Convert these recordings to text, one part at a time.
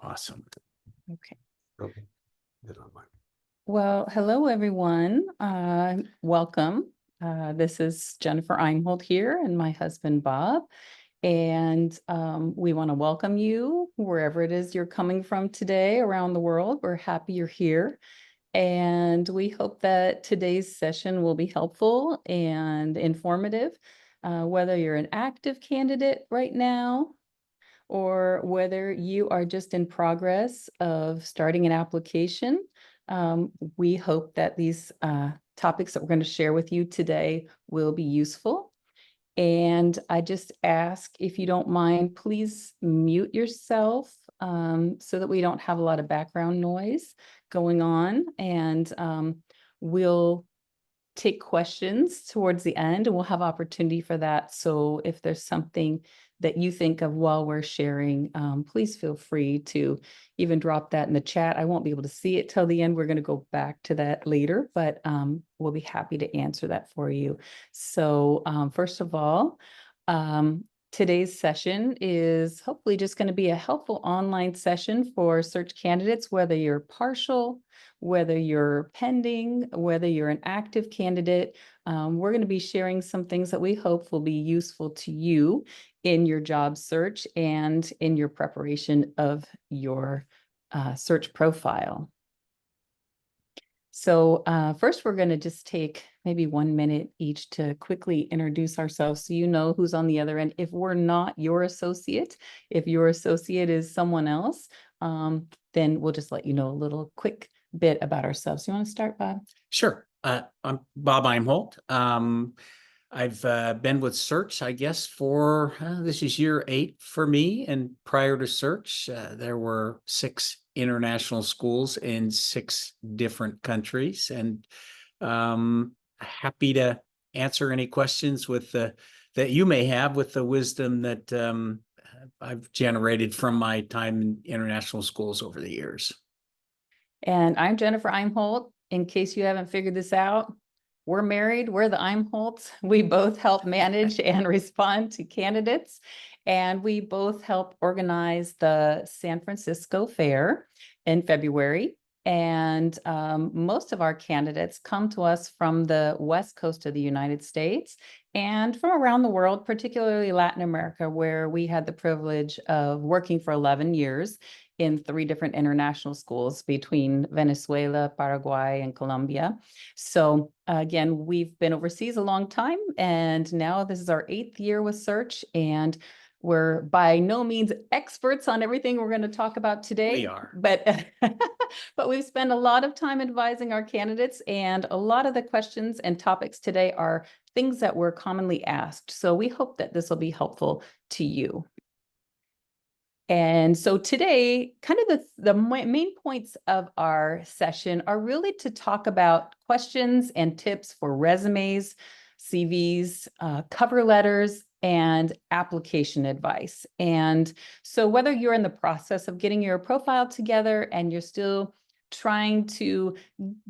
Awesome. Okay. Okay. Good on mine. Well, hello, everyone. Welcome. This is Jennifer Imholt here and my husband, Bob. And we want to welcome you wherever it is you're coming from today around the world. We're happy you're here. And we hope that today's session will be helpful and informative, whether you're an active candidate right now, or whether you are just in progress of starting an application. We hope that these topics that we're going to share with you today will be useful. And I just ask, if you don't mind, please mute yourself so that we don't have a lot of background noise going on. And we'll take questions towards the end and we'll have opportunity for that. So if there's something that you think of while we're sharing, please feel free to even drop that in the chat. I won't be able to see it till the end. We're going to go back to that later, but we'll be happy to answer that for you. So first of all, today's session is hopefully just going to be a helpful online session for search candidates, whether you're partial, whether you're pending, whether you're an active candidate. We're going to be sharing some things that we hope will be useful to you in your job search and in your preparation of your search profile. So first, we're going to just take maybe 1 minute each to quickly introduce ourselves so you know who's on the other end. If we're not your associate, if your associate is someone else, then we'll just let you know a little quick bit about ourselves. You want to start, Bob? Sure. I'm Bob Imholt. I've been with Search, I guess, for this is year 8 for me. And prior to Search, there were 6 international schools in 6 different countries. And happy to answer any questions with that you may have with the wisdom that I've generated from my time in international schools over the years. And I'm Jennifer Imholt. In case you haven't figured this out, we're married. We're the Imholts. We both help manage and respond to candidates. And we both help organize the San Francisco Fair in February. And most of our candidates come to us from the West Coast of the United States and from around the world, particularly Latin America, where we had the privilege of working for 11 years in 3 different international schools between Venezuela, Paraguay, and Colombia. So again, we've been overseas a long time, and now this is our 8th year with Search, and we're by no means experts on everything we're going to talk about today. We are. But, but we've spent a lot of time advising our candidates, and a lot of the questions and topics today are things that were commonly asked. So we hope that this will be helpful to you. And so today, kind of the main points of our session are really to talk about questions and tips for resumes, CVs, cover letters, and application advice. And so whether you're in the process of getting your profile together and you're still trying to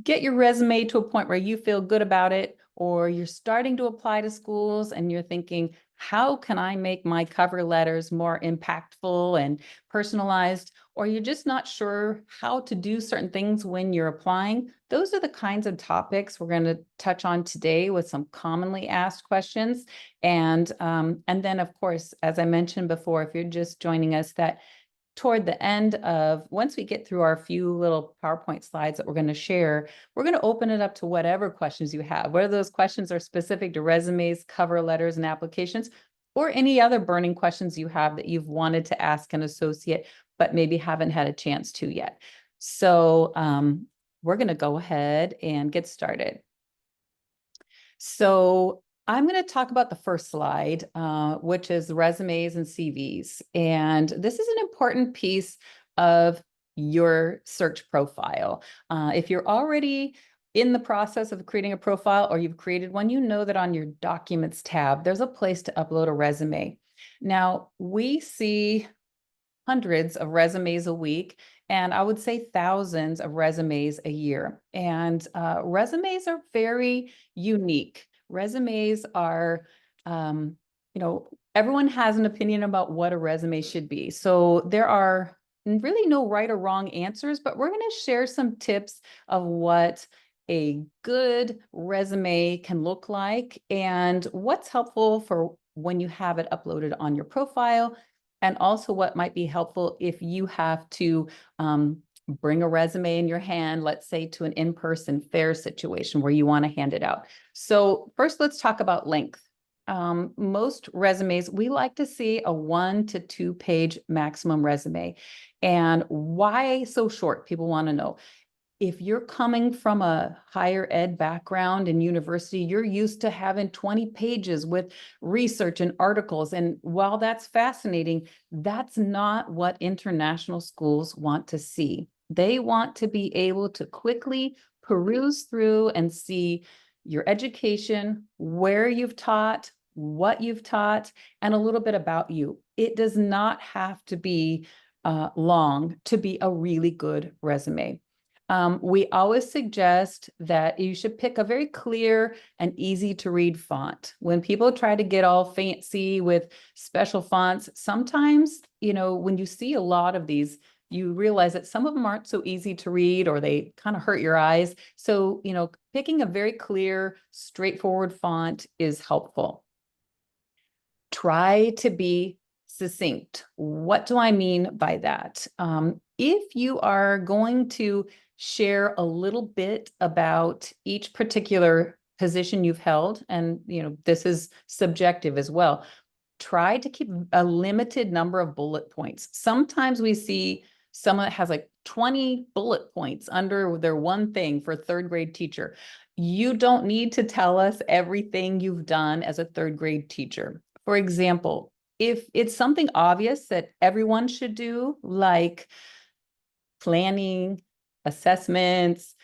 get your resume to a point where you feel good about it, or you're starting to apply to schools and you're thinking, how can I make my cover letters more impactful and personalized? Or you're just not sure how to do certain things when you're applying. Those are the kinds of topics we're going to touch on today with some commonly asked questions. And then, of course, as I mentioned before, if you're just joining us, that toward the end of, once we get through our few little PowerPoint slides that we're going to share, we're going to open it up to whatever questions you have, whether those questions are specific to resumes, cover letters, and applications, or any other burning questions you have that you've wanted to ask an associate, but maybe haven't had a chance to yet. So we're going to go ahead and get started. So I'm going to talk about the first slide, which is resumes and CVs. And this is an important piece of your search profile. If you're already in the process of creating a profile or you've created one, you know that on your Documents tab, there's a place to upload a resume. Now, we see hundreds of resumes a week, and I would say thousands of resumes a year. And resumes are very unique. Resumes are, everyone has an opinion about what a resume should be. So there are really no right or wrong answers, but we're going to share some tips of what a good resume can look like and what's helpful for when you have it uploaded on your profile, and also what might be helpful if you have to bring a resume in your hand, let's say to an in-person fair situation where you want to hand it out. So first, let's talk about length. Most resumes, we like to see a 1 to 2 page maximum resume. And why so short? People want to know. If you're coming from a higher ed background in university, you're used to having 20 pages with research and articles. And while that's fascinating, that's not what international schools want to see. They want to be able to quickly peruse through and see your education, where you've taught, what you've taught, and a little bit about you. It does not have to be long to be a really good resume. We always suggest that you should pick a very clear and easy to read font. When people try to get all fancy with special fonts, sometimes, when you see a lot of these, you realize that some of them aren't so easy to read or they kind of hurt your eyes. So, picking a very clear, straightforward font is helpful. Try to be succinct. What do I mean by that? If you are going to share a little bit about each particular position you've held, and this is subjective as well, try to keep a limited number of bullet points. Sometimes we see someone that has like 20 bullet points under their one thing for a third grade teacher. You don't need to tell us everything you've done as a third grade teacher. For example, if it's something obvious that everyone should do, like planning, assessments,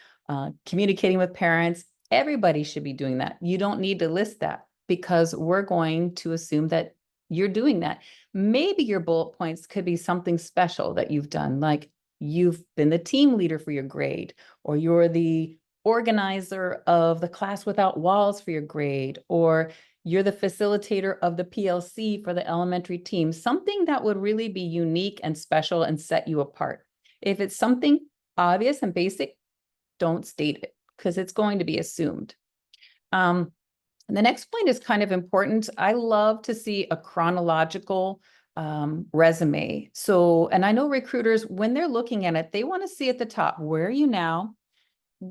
communicating with parents, everybody should be doing that. You don't need to list that because we're going to assume that you're doing that. Maybe your bullet points could be something special that you've done, like you've been the team leader for your grade, or you're the organizer of the Class Without Walls for your grade, or you're the facilitator of the PLC for the elementary team, something that would really be unique and special and set you apart. If it's something obvious and basic, don't state it because it's going to be assumed. And the next point is kind of important. I love to see a chronological resume. So, and I know recruiters, when they're looking at it, they want to see at the top, where are you now?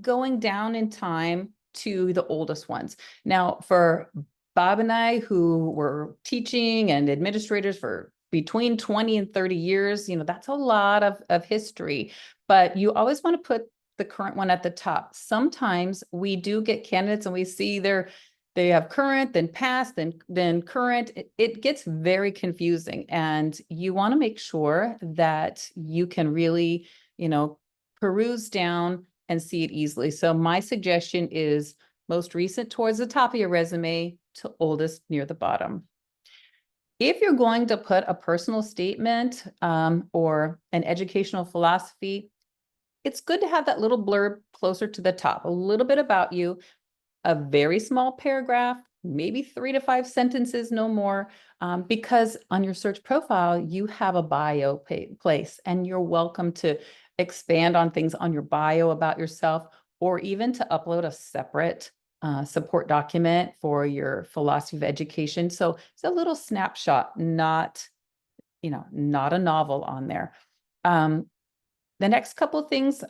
Going down in time to the oldest ones. Now, for Bob and I, who were teaching and administrators for between 20 and 30 years, that's a lot of history, but you always want to put the current one at the top. Sometimes we do get candidates and we see they have current, then past, then current. It gets very confusing, and you want to make sure that you can really, peruse down and see it easily. So my suggestion is most recent towards the top of your resume to oldest near the bottom. If you're going to put a personal statement or an educational philosophy, it's good to have that little blurb closer to the top, a little bit about you, a very small paragraph, maybe 3 to 5 sentences, no more, because on your search profile, you have a bio place, and you're welcome to expand on things on your bio about yourself, or even to upload a separate support document for your philosophy of education. So it's a little snapshot, not a novel on there. The next couple of things,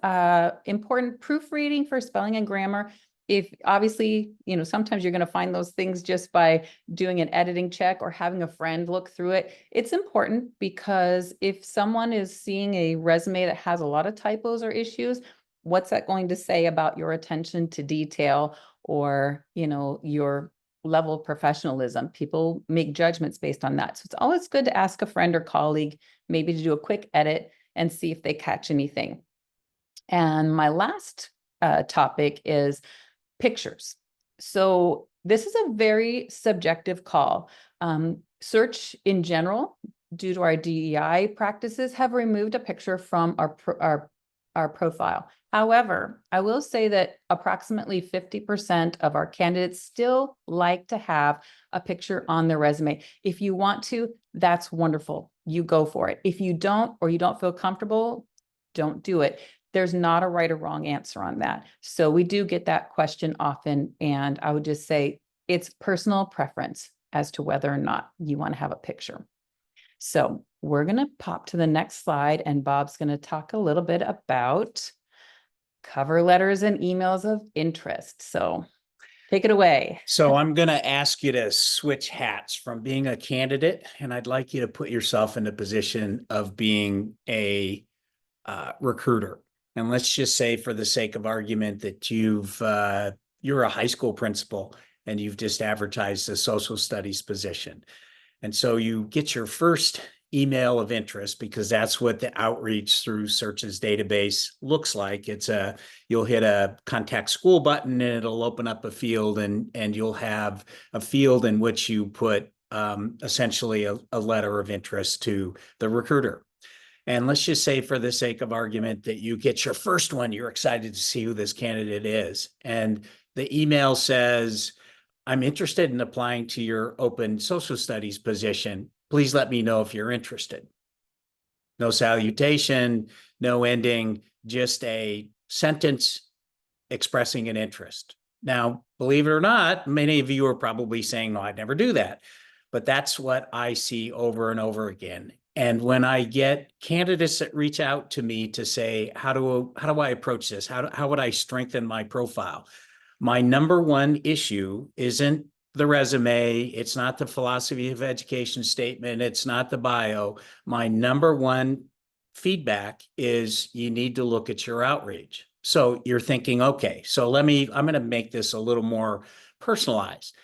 important proofreading for spelling and grammar. If obviously, sometimes you're going to find those things just by doing an editing check or having a friend look through it. It's important because if someone is seeing a resume that has a lot of typos or issues, what's that going to say about your attention to detail or, your level of professionalism? People make judgments based on that. So it's always good to ask a friend or colleague, maybe to do a quick edit and see if they catch anything. And my last topic is pictures. So this is a very subjective call. Search in general, due to our DEI practices, have removed a picture from our profile. However, I will say that approximately 50% of our candidates still like to have a picture on their resume. If you want to, that's wonderful. you go for it. If you don't, or you don't feel comfortable, don't do it. There's not a right or wrong answer on that. So we do get that question often. And I would just say it's personal preference as to whether or not you want to have a picture. So we're going to pop to the next slide, and Bob's going to talk a little bit about cover letters and emails of interest. So take it away. So I'm going to ask you to switch hats from being a candidate, and I'd like you to put yourself in the position of being a recruiter. And let's just say, for the sake of argument, that you're a high school principal and you've just advertised a social studies position. And so you get your first email of interest, because that's what the outreach through Search's database looks like. You'll hit a contact school button and it'll open up a field, and you'll have a field in which you put essentially a letter of interest to the recruiter. And let's just say, for the sake of argument, that you get your first one. You're excited to see who this candidate is. And the email says, I'm interested in applying to your open social studies position. Please let me know if you're interested. No salutation, no ending, just a sentence expressing an interest. Now, believe it or not, many of you are probably saying, no, I'd never do that. But that's what I see over and over again. And when I get candidates that reach out to me to say, how do I approach this? How would I strengthen my profile? My number one issue isn't the resume. It's not the philosophy of education statement. It's not the bio. My number one feedback is you need to look at your outreach. So you're thinking, okay, so I'm going to make this a little more personalized.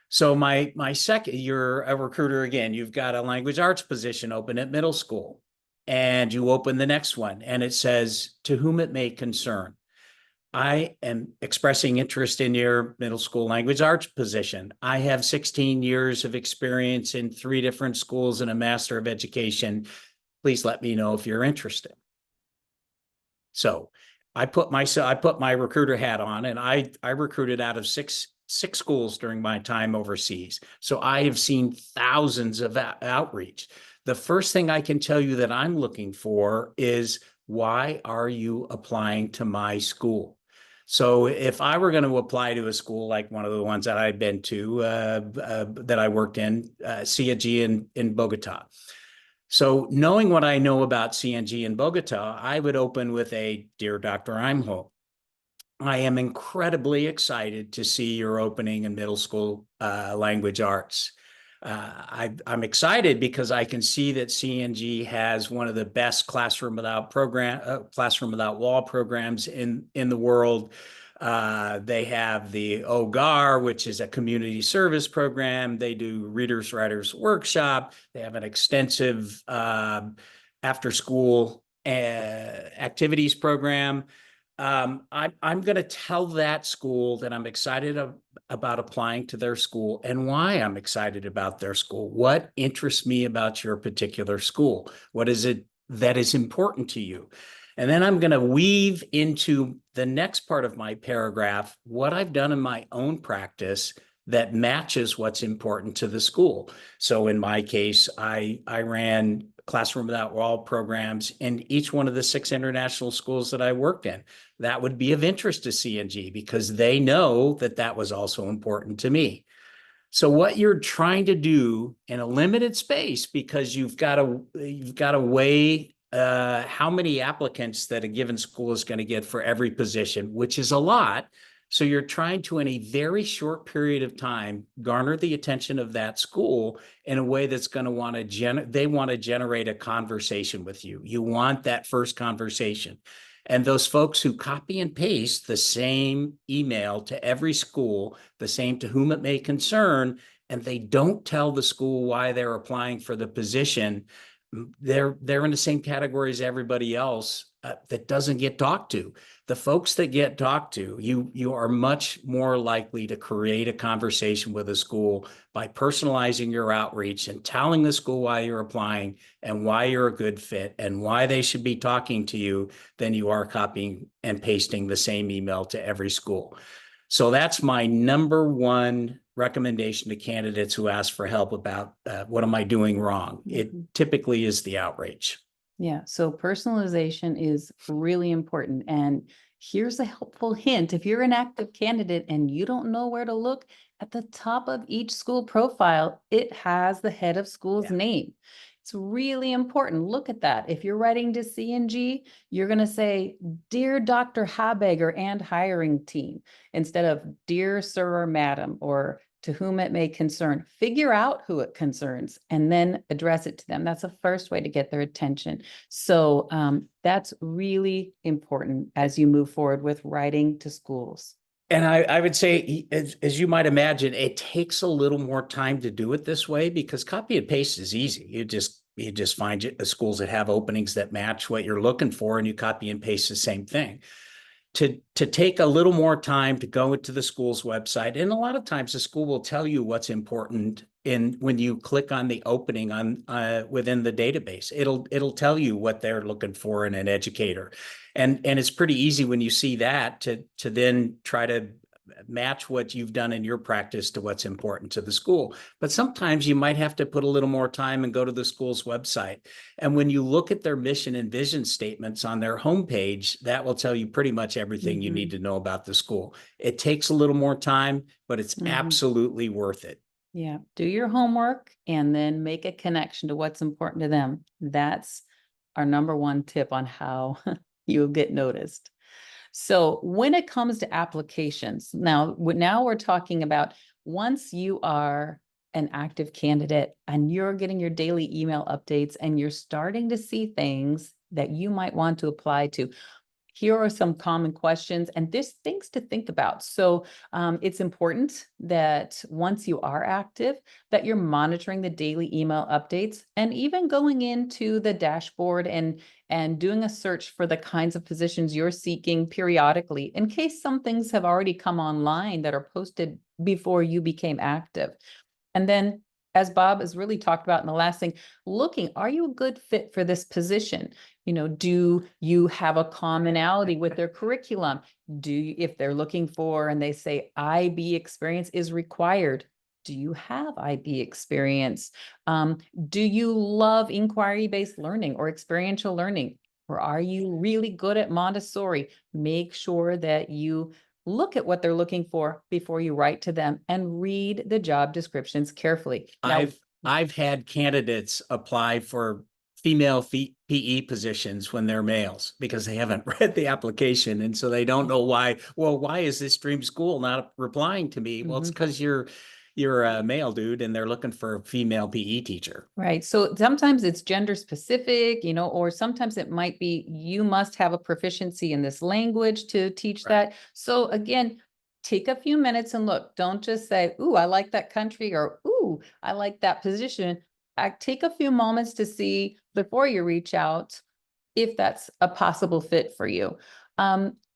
So my second, you're a recruiter again, you've got a language arts position open at middle school, and you open the next one and it says, to whom it may concern. I am expressing interest in your middle school language arts position. I have 16 years of experience in 3 different schools and a Master of Education. Please let me know if you're interested. So I put my recruiter hat on, and I recruited out of six schools during my time overseas. So I have seen thousands of outreach. The first thing I can tell you that I'm looking for is, why are you applying to my school? So if I were going to apply to a school like one of the ones that I've been to, that I worked in, CNG in Bogota. So knowing what I know about CNG in Bogota, I would open with a, Dear Dr. Imholt, I am incredibly excited to see your opening in middle school language arts. I'm excited because I can see that CNG has one of the best classroom without wall programs in the world. They have the OGAR, which is a community service program. They do Readers Writers Workshop. They have an extensive after school activities program. I'm going to tell that school that I'm excited about applying to their school and why I'm excited about their school. What interests me about your particular school? What is it that is important to you? And then I'm going to weave into the next part of my paragraph what I've done in my own practice that matches what's important to the school. So in my case, I ran Classroom Without Wall programs in each one of the 6 international schools that I worked in. That would be of interest to CNG because they know that that was also important to me. So what you're trying to do in a limited space, because you've got to weigh how many applicants that a given school is going to get for every position, which is a lot. So you're trying to, in a very short period of time, garner the attention of that school in a way that's going to they want to generate a conversation with you. You want that first conversation. And those folks who copy and paste the same email to every school, the same to whom it may concern, and they don't tell the school why they're applying for the position, they're in the same category as everybody else that doesn't get talked to. The folks that get talked to, you are much more likely to create a conversation with a school by personalizing your outreach and telling the school why you're applying and why you're a good fit and why they should be talking to you than you are copying and pasting the same email to every school. So that's my number one recommendation to candidates who ask for help about what am I doing wrong. It Mhm. typically is the outreach. Yeah, so personalization is really important. And here's a helpful hint. If you're an active candidate and you don't know where to look, at the top of each school profile, it has the head of school's Yeah. name. It's really important. Look at that. If you're writing to C&G, you're going to say, Dear Dr. Habeger and hiring team, instead of Dear Sir or Madam, or to whom it may concern. Figure out who it concerns and then address it to them. That's the first way to get their attention. So that's really important as you move forward with writing to schools. And I would say, as you might imagine, it takes a little more time to do it this way because copy and paste is easy. You just find the schools that have openings that match what you're looking for, and you copy and paste the same thing. To take a little more time to go into the school's website, and a lot of times the school will tell you what's important in when you click on the opening on within the database. It'll tell you what they're looking for in an educator, and it's pretty easy when you see that to then try to match what you've done in your practice to what's important to the school. But sometimes you might have to put a little more time and go to the school's website. And when you look at their mission and vision statements on their homepage, that will tell you pretty much everything you need to know about the school. It takes a little more time, but it's absolutely worth it. Yeah, do your homework and then make a connection to what's important to them. That's our number one tip on how you'll get noticed. So when it comes to applications, now we're talking about once you are an active candidate and you're getting your daily email updates and you're starting to see things that you might want to apply to. Here are some common questions and there's things to think about. So it's important that once you are active, that you're monitoring the daily email updates and even going into the dashboard and doing a search for the kinds of positions you're seeking periodically in case some things have already come online that are posted before you became active. And then, as Bob has really talked about in the last thing, looking, are you a good fit for this position? Do you have a commonality with their curriculum? If they're looking for, and they say IB experience is required, do you have IB experience? Do you love inquiry-based learning or experiential learning? Or are you really good at Montessori? Make sure that you look at what they're looking for before you write to them and read the job descriptions carefully. Now, I've had candidates apply for female PE positions when they're males because they haven't read the application. And so they don't know why. Well, why is this dream school not replying to me? Well, it's because you're a male dude and they're looking for a female PE teacher. right. So sometimes it's gender specific, or sometimes it might be you must have a proficiency in this language to teach Right. that. So again, take a few minutes and look. Don't just say, ooh, I like that country, or ooh, I like that position. Take a few moments to see before you reach out if that's a possible fit for you.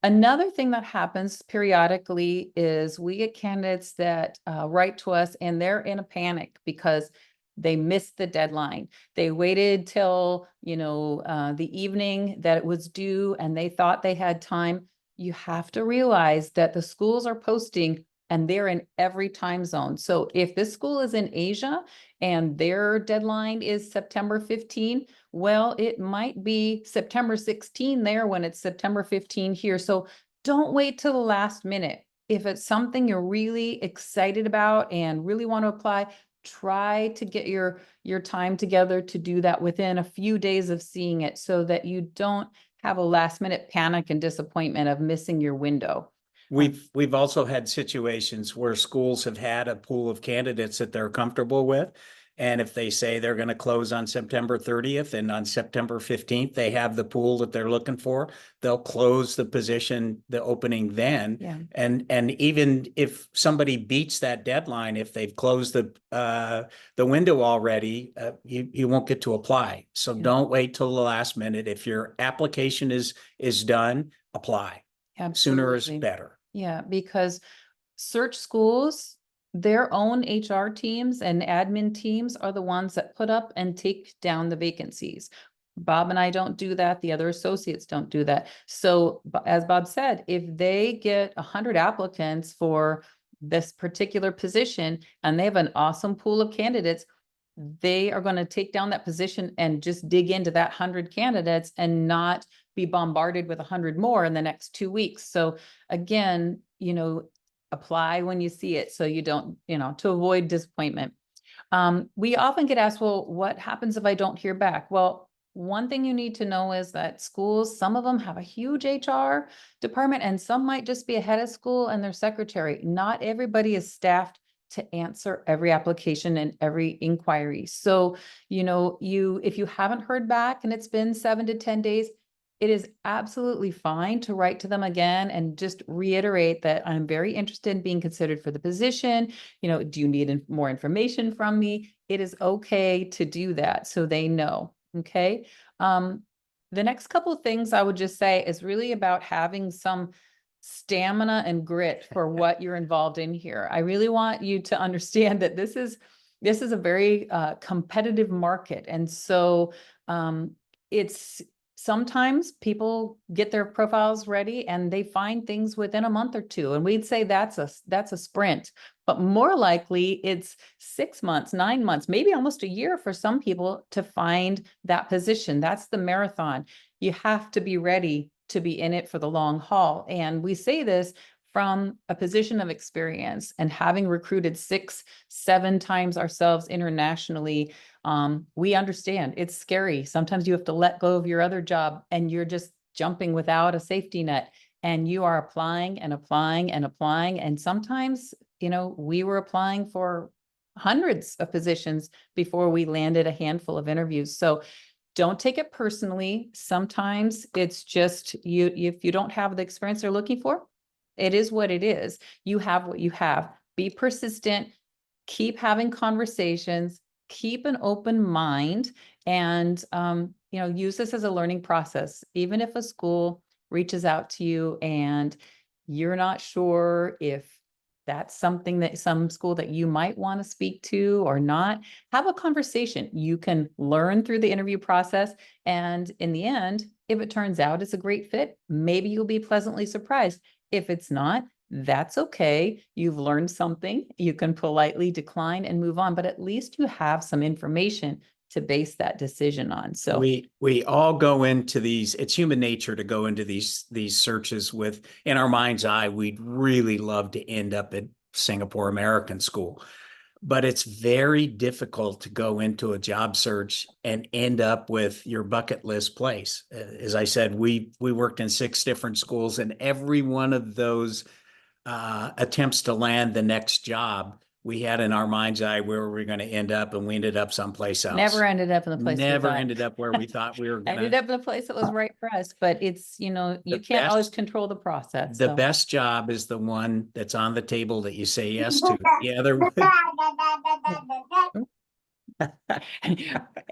Another thing that happens periodically is we get candidates that write to us and they're in a panic because they missed the deadline. They waited till, the evening that it was due and they thought they had time. You have to realize that the schools are posting and they're in every time zone. So if this school is in Asia and their deadline is September 15, well, it might be September 16 there when it's September 15 here. So don't wait till the last minute. If it's something you're really excited about and really want to apply, try to get your time together to do that within a few days of seeing it so that you don't have a last minute panic and disappointment of missing your window. We've also had situations where schools have had a pool of candidates that they're comfortable with. And if they say they're going to close on September 30th and on September 15th, they have the pool that they're looking for, they'll close the position, the opening then. Yeah. And even if somebody beats that deadline, if they've closed the window already, you won't get to apply. So don't wait till the last minute. If your application is done, apply. Sooner is Absolutely. better. Yeah, because search schools, their own HR teams and admin teams are the ones that put up and take down the vacancies. Bob and I don't do that. The other associates don't do that. So as Bob said, if they get 100 applicants for this particular position and they have an awesome pool of candidates, they are going to take down that position and just dig into that 100 candidates and not be bombarded with 100 more in the next 2 weeks. So again, apply when you see it so you don't, to avoid disappointment. We often get asked, well, what happens if I don't hear back? Well, one thing you need to know is that schools, some of them have a huge HR department and some might just be a head of school and their secretary. Not everybody is staffed to answer every application and every inquiry. So, if you haven't heard back and it's been 7 to 10 days, it is absolutely fine to write to them again and just reiterate that I'm very interested in being considered for the position. Do you need more information from me? It is okay to do that so they know. Okay. The next couple of things I would just say is really about having some stamina and grit for what you're involved in here. I really want you to understand that this is a very competitive market. And so it's sometimes people get their profiles ready and they find things within a month or two. And we'd say that's a sprint, but more likely it's 6 months, 9 months, maybe almost a year for some people to find that position. That's the marathon. You have to be ready to be in it for the long haul. And we say this from a position of experience and having recruited 6, 7 times ourselves internationally. We understand it's scary. Sometimes you have to let go of your other job and you're just jumping without a safety net and you are applying and applying and applying. And sometimes, we were applying for hundreds of positions before we landed a handful of interviews. So don't take it personally. Sometimes it's just you, if you don't have the experience they're looking for, it is what it is. You have what you have. Be persistent, keep having conversations, keep an open mind, and use this as a learning process. Even if a school reaches out to you and you're not sure if that's something that some school that you might want to speak to or not, have a conversation. You can learn through the interview process. And in the end, if it turns out it's a great fit, maybe you'll be pleasantly surprised. If it's not, that's okay. You've learned something. You can politely decline and move on, but at least you have some information to base that decision on. So we all go into these, it's human nature to go into these searches with, in our mind's eye, we'd really love to end up at Singapore American School. But it's very difficult to go into a job search and end up with your bucket list place. As I said, we worked in 6 different schools, and every one of those attempts to land the next job, we had in our mind's eye where we were going to end up, and we ended up someplace else. never ended up in the place. Never ended up where we thought we were going to. Ended up in a place that was right for us, but it's, you can't always control the process. The best job is the one that's on the table that you say yes to. The other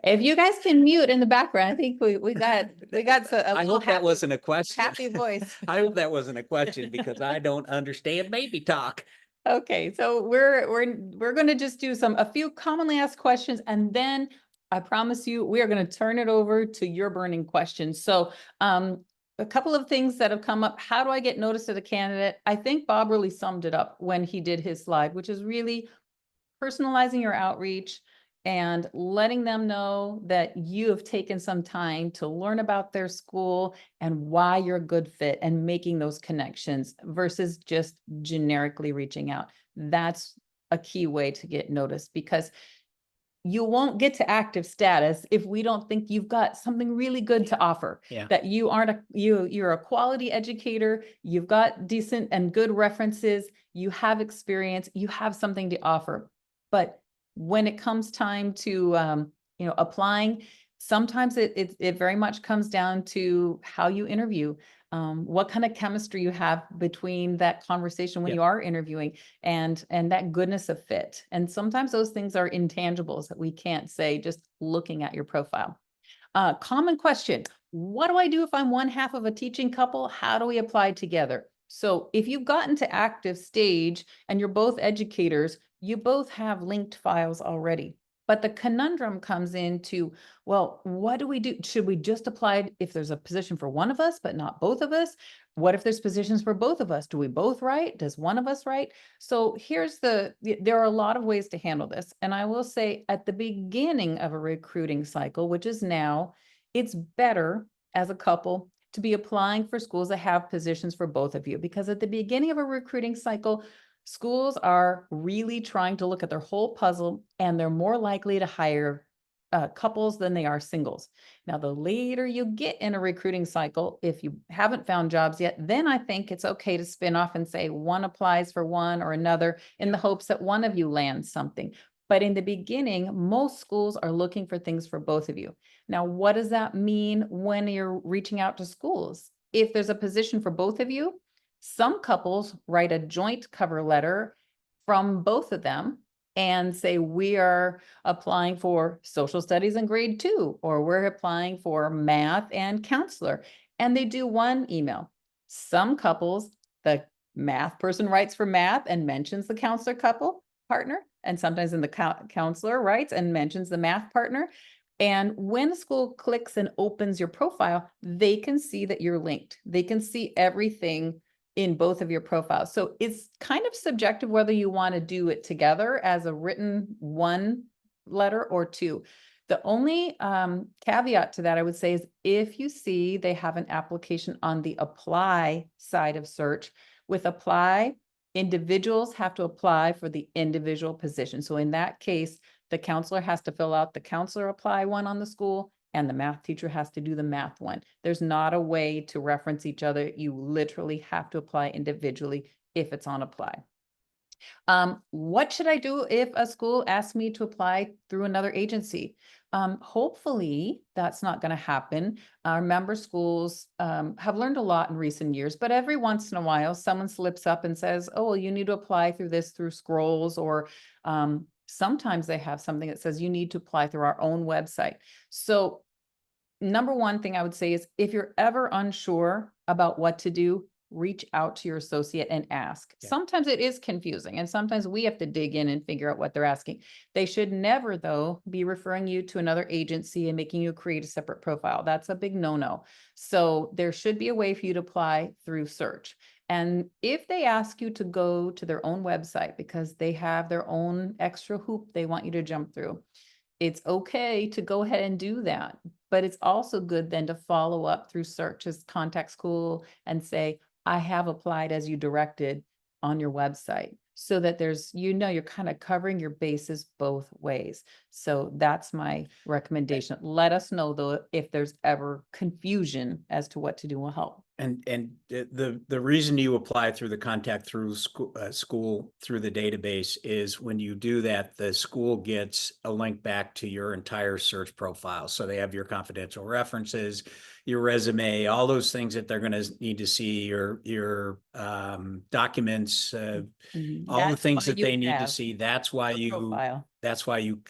If you guys can mute in the background, I think we got I hope that wasn't a question. happy voice. I hope that wasn't a question because I don't understand baby talk. Okay, so we're going to just do a few commonly asked questions, and then I promise you we are going to turn it over to your burning questions. So a couple of things that have come up. How do I get noticed as a candidate? I think Bob really summed it up when he did his slide, which is really personalizing your outreach and letting them know that you have taken some time to learn about their school and why you're a good fit, and making those connections versus just generically reaching out. That's a key way to get noticed, because you won't get to active status if we don't think you've got something really good to offer. Yeah. That you aren't you're a quality educator, you've got decent and good references, you have experience, you have something to offer. But when it comes time to applying, sometimes it very much comes down to how you interview, what kind of chemistry you have between that conversation when you are interviewing, and that goodness of fit. And sometimes those things are intangibles that we can't say just looking at your profile. Common question: what do I do if I'm one half of a teaching couple? How do we apply together? So if you've gotten to active stage and you're both educators, you both have linked files already. But the conundrum comes into, well, what do we do? Should we just apply if there's a position for one of us, but not both of us? What if there's positions for both of us? Do we both write? Does one of us write? So there are a lot of ways to handle this. And I will say at the beginning of a recruiting cycle, which is now, it's better as a couple to be applying for schools that have positions for both of you, because at the beginning of a recruiting cycle, schools are really trying to look at their whole puzzle, and they're more likely to hire couples than they are singles. Now, the later you get in a recruiting cycle, if you haven't found jobs yet, then I think it's okay to spin off and say one applies for one or another in the hopes that one of you lands something. But in the beginning, most schools are looking for things for both of you. Now, what does that mean when you're reaching out to schools? If there's a position for both of you, some couples write a joint cover letter from both of them and say, we are applying for social studies in grade 2, or we're applying for math and counselor. And they do one email. Some couples, the math person writes for math and mentions the counselor couple partner. And sometimes in the counselor writes and mentions the math partner. And when a school clicks and opens your profile, they can see that you're linked. They can see everything in both of your profiles. So it's kind of subjective whether you want to do it together as a written one letter or two. The only caveat to that I would say is if you see they have an application on the apply side of search, with apply, individuals have to apply for the individual position. So in that case, the counselor has to fill out the counselor apply one on the school, and the math teacher has to do the math one. There's not a way to reference each other. You literally have to apply individually if it's on apply. What should I do if a school asks me to apply through another agency? Hopefully that's not going to happen. Our member schools have learned a lot in recent years, but every once in a while, someone slips up and says, oh, well, you need to apply through Scrolls, or sometimes they have something that says you need to apply through our own website. So number one thing I would say is if you're ever unsure about what to do, reach out to your associate and ask. Yeah. Sometimes it is confusing, and sometimes we have to dig in and figure out what they're asking. They should never, though, be referring you to another agency and making you create a separate profile. That's a big no-no. So there should be a way for you to apply through search. And if they ask you to go to their own website because they have their own extra hoop they want you to jump through, it's okay to go ahead and do that. But it's also good then to follow up through search as contact school and say, I have applied as you directed on your website, so that there's, you're kind of covering your bases both ways. So that's my recommendation. Let us know though, if there's ever confusion as to what to do will help. And the reason you apply through the contact through school through the database is when you do that, the school gets a link back to your entire search profile. So they have your confidential references, your resume, all those things that they're going to need to see, your documents, all the things that they need to see. That's why you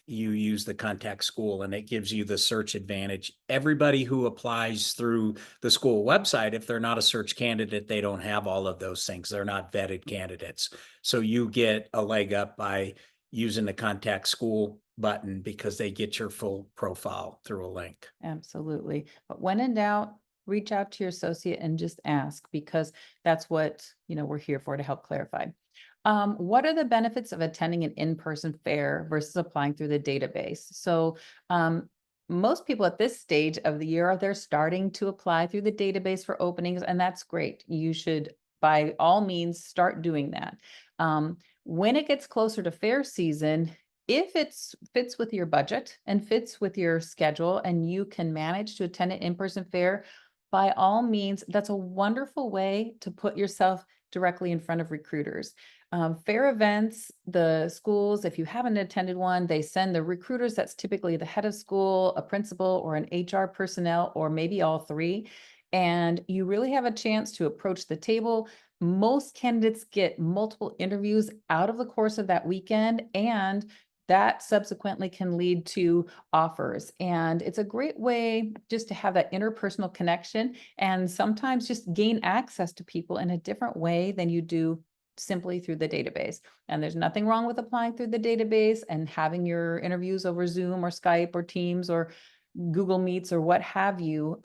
use the contact school, and it gives you the search advantage. Everybody who applies through the school website, if they're not a search candidate, they don't have all of those things. They're not vetted candidates. So you get a leg up by using the contact school button because they get your full profile through a link. Absolutely. But when in doubt, reach out to your associate and just ask, because that's what, we're here for, to help clarify. What are the benefits of attending an in-person fair versus applying through the database? So most people at this stage of the year, they're starting to apply through the database for openings, and that's great. You should, by all means, start doing that. When it gets closer to fair season, if it fits with your budget and fits with your schedule and you can manage to attend an in-person fair, by all means, that's a wonderful way to put yourself directly in front of recruiters. Fair events, the schools, if you haven't attended one, they send the recruiters, that's typically the head of school, a principal, or an HR personnel, or maybe all three. And you really have a chance to approach the table. Most candidates get multiple interviews out of the course of that weekend, and that subsequently can lead to offers. And it's a great way just to have that interpersonal connection, and sometimes just gain access to people in a different way than you do simply through the database. And there's nothing wrong with applying through the database and having your interviews over Zoom or Skype or Teams or Google Meets or what have you.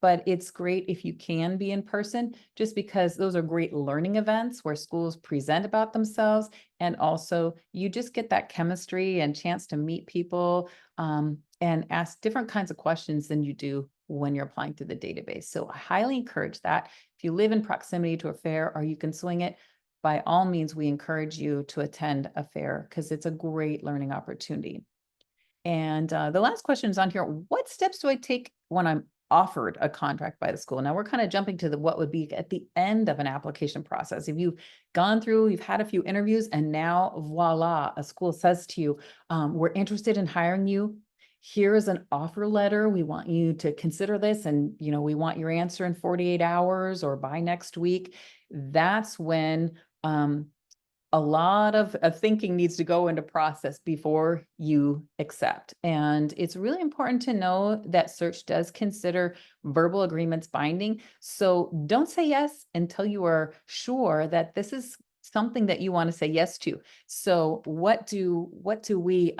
But it's great if you can be in person, just because those are great learning events where schools present about themselves. And also you just get that chemistry and chance to meet people and ask different kinds of questions than you do when you're applying through the database. So I highly encourage that. If you live in proximity to a fair or you can swing it, by all means, we encourage you to attend a fair because it's a great learning opportunity. And the last question is on here. What steps do I take when I'm offered a contract by the school? Now we're kind of jumping to what would be at the end of an application process. If you've gone through, you've had a few interviews, and now voila, a school says to you, we're interested in hiring you. Here is an offer letter. We want you to consider this, and we want your answer in 48 hours or by next week. That's when a lot of thinking needs to go into process before you accept. And it's really important to know that search does consider verbal agreements binding. So don't say yes until you are sure that this is something that you want to say yes to. So what do we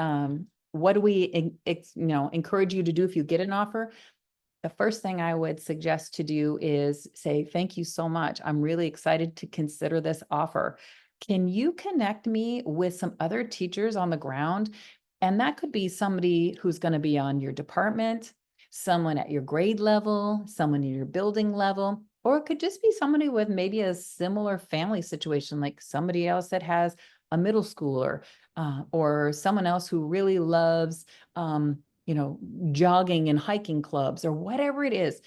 encourage you to do if you get an offer? The first thing I would suggest to do is say, thank you so much. I'm really excited to consider this offer. Can you connect me with some other teachers on the ground? And that could be somebody who's going to be on your department, someone at your grade level, someone in your building level, or it could just be somebody with maybe a similar family situation, like somebody else that has a middle schooler, or someone else who really loves, jogging and hiking clubs or whatever it is.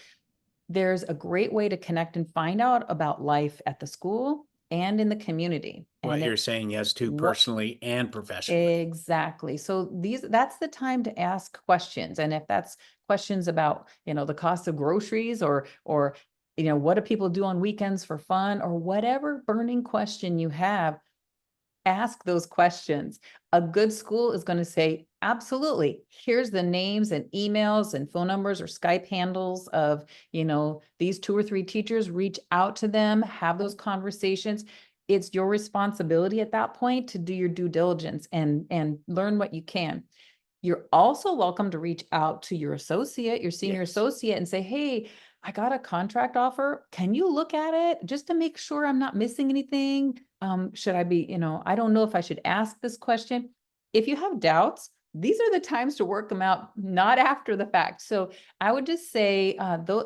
There's a great way to connect and find out about life at the school and in the community. What And you're saying yes to personally and professionally. exactly. So that's the time to ask questions. And if that's questions about, the cost of groceries or what do people do on weekends for fun or whatever burning question you have, ask those questions. A good school is going to say, absolutely, here's the names and emails and phone numbers or Skype handles of, these 2 or 3 teachers. Reach out to them, have those conversations. It's your responsibility at that point to do your due diligence and learn what you can. You're also welcome to reach out to your associate, your senior associate, and say, hey, I got a contract offer. Can you look at it just to make sure I'm not missing anything? Should I be, I don't know if I should ask this question. If you have doubts, these are the times to work them out, not after the fact. So I would just say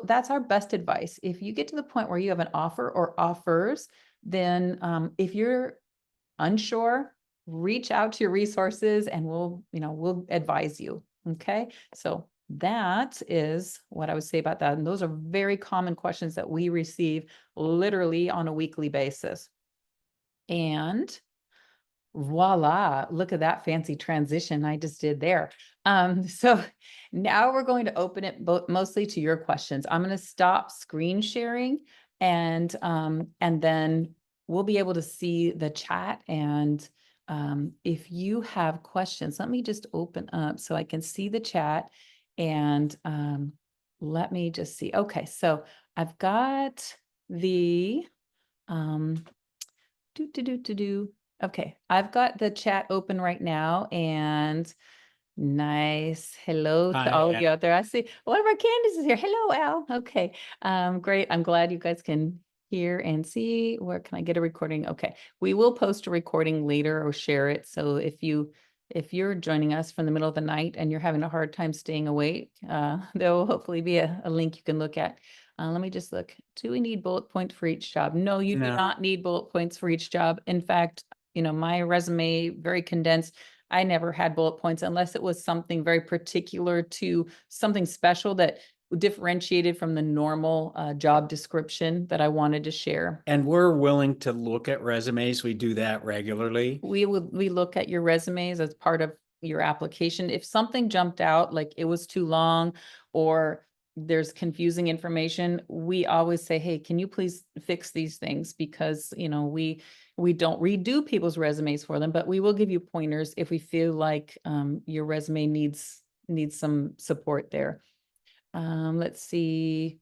that's our best advice. If you get to the point where you have an offer or offers, then if you're unsure, reach out to your resources and we'll advise you. Okay. So that is what I would say about that. And those are very common questions that we receive literally on a weekly basis. And voila, look at that fancy transition I just did there. So now we're going to open it mostly to your questions. I'm going to stop screen sharing and then we'll be able to see the chat. And if you have questions, let me just open up so I can see the chat and let me just see. Okay, so I've got the okay, I've got the chat open right now and nice. Hello to all of you out there. I see one of our Candace is here. Hello, Al. Okay. Great. I'm glad you guys can hear and see. Where can I get a recording? Okay. We will post a recording later or share it. So if you're joining us from the middle of the night and you're having a hard time staying awake, there will hopefully be a link you can look at. Let me just look. Do we need bullet points for each job? No, you do not need bullet points for each job. In fact, my resume, very condensed. I never had bullet points unless it was something very particular to something special that differentiated from the normal job description that I wanted to share. And we're willing to look at resumes. We do that regularly. We look at your resumes as part of your application. If something jumped out, like it was too long or there's confusing information, we always say, hey, can you please fix these things? Because, we don't redo people's resumes for them, but we will give you pointers if we feel like your resume needs some support there. Let's see.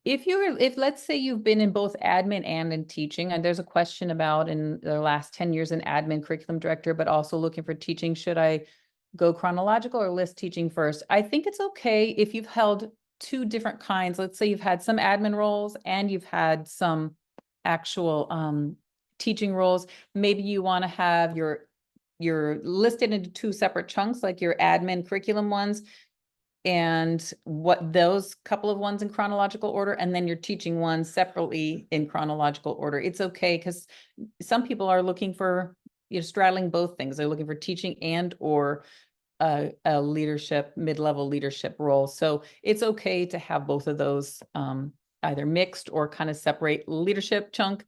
if let's say you've been in both admin and in teaching, and there's a question about in the last 10 years in admin curriculum director, but also looking for teaching, should I go chronological or list teaching first? I think it's okay if you've held two different kinds. Let's say you've had some admin roles and you've had some actual teaching roles. Maybe you want to have your listed into two separate chunks, like your admin curriculum ones and what those couple of ones in chronological order, and then your teaching ones separately in chronological order. It's okay because some people are looking for, straddling both things. They're looking for teaching and or a leadership, mid-level leadership role. So it's okay to have both of those either mixed or kind of separate leadership chunk,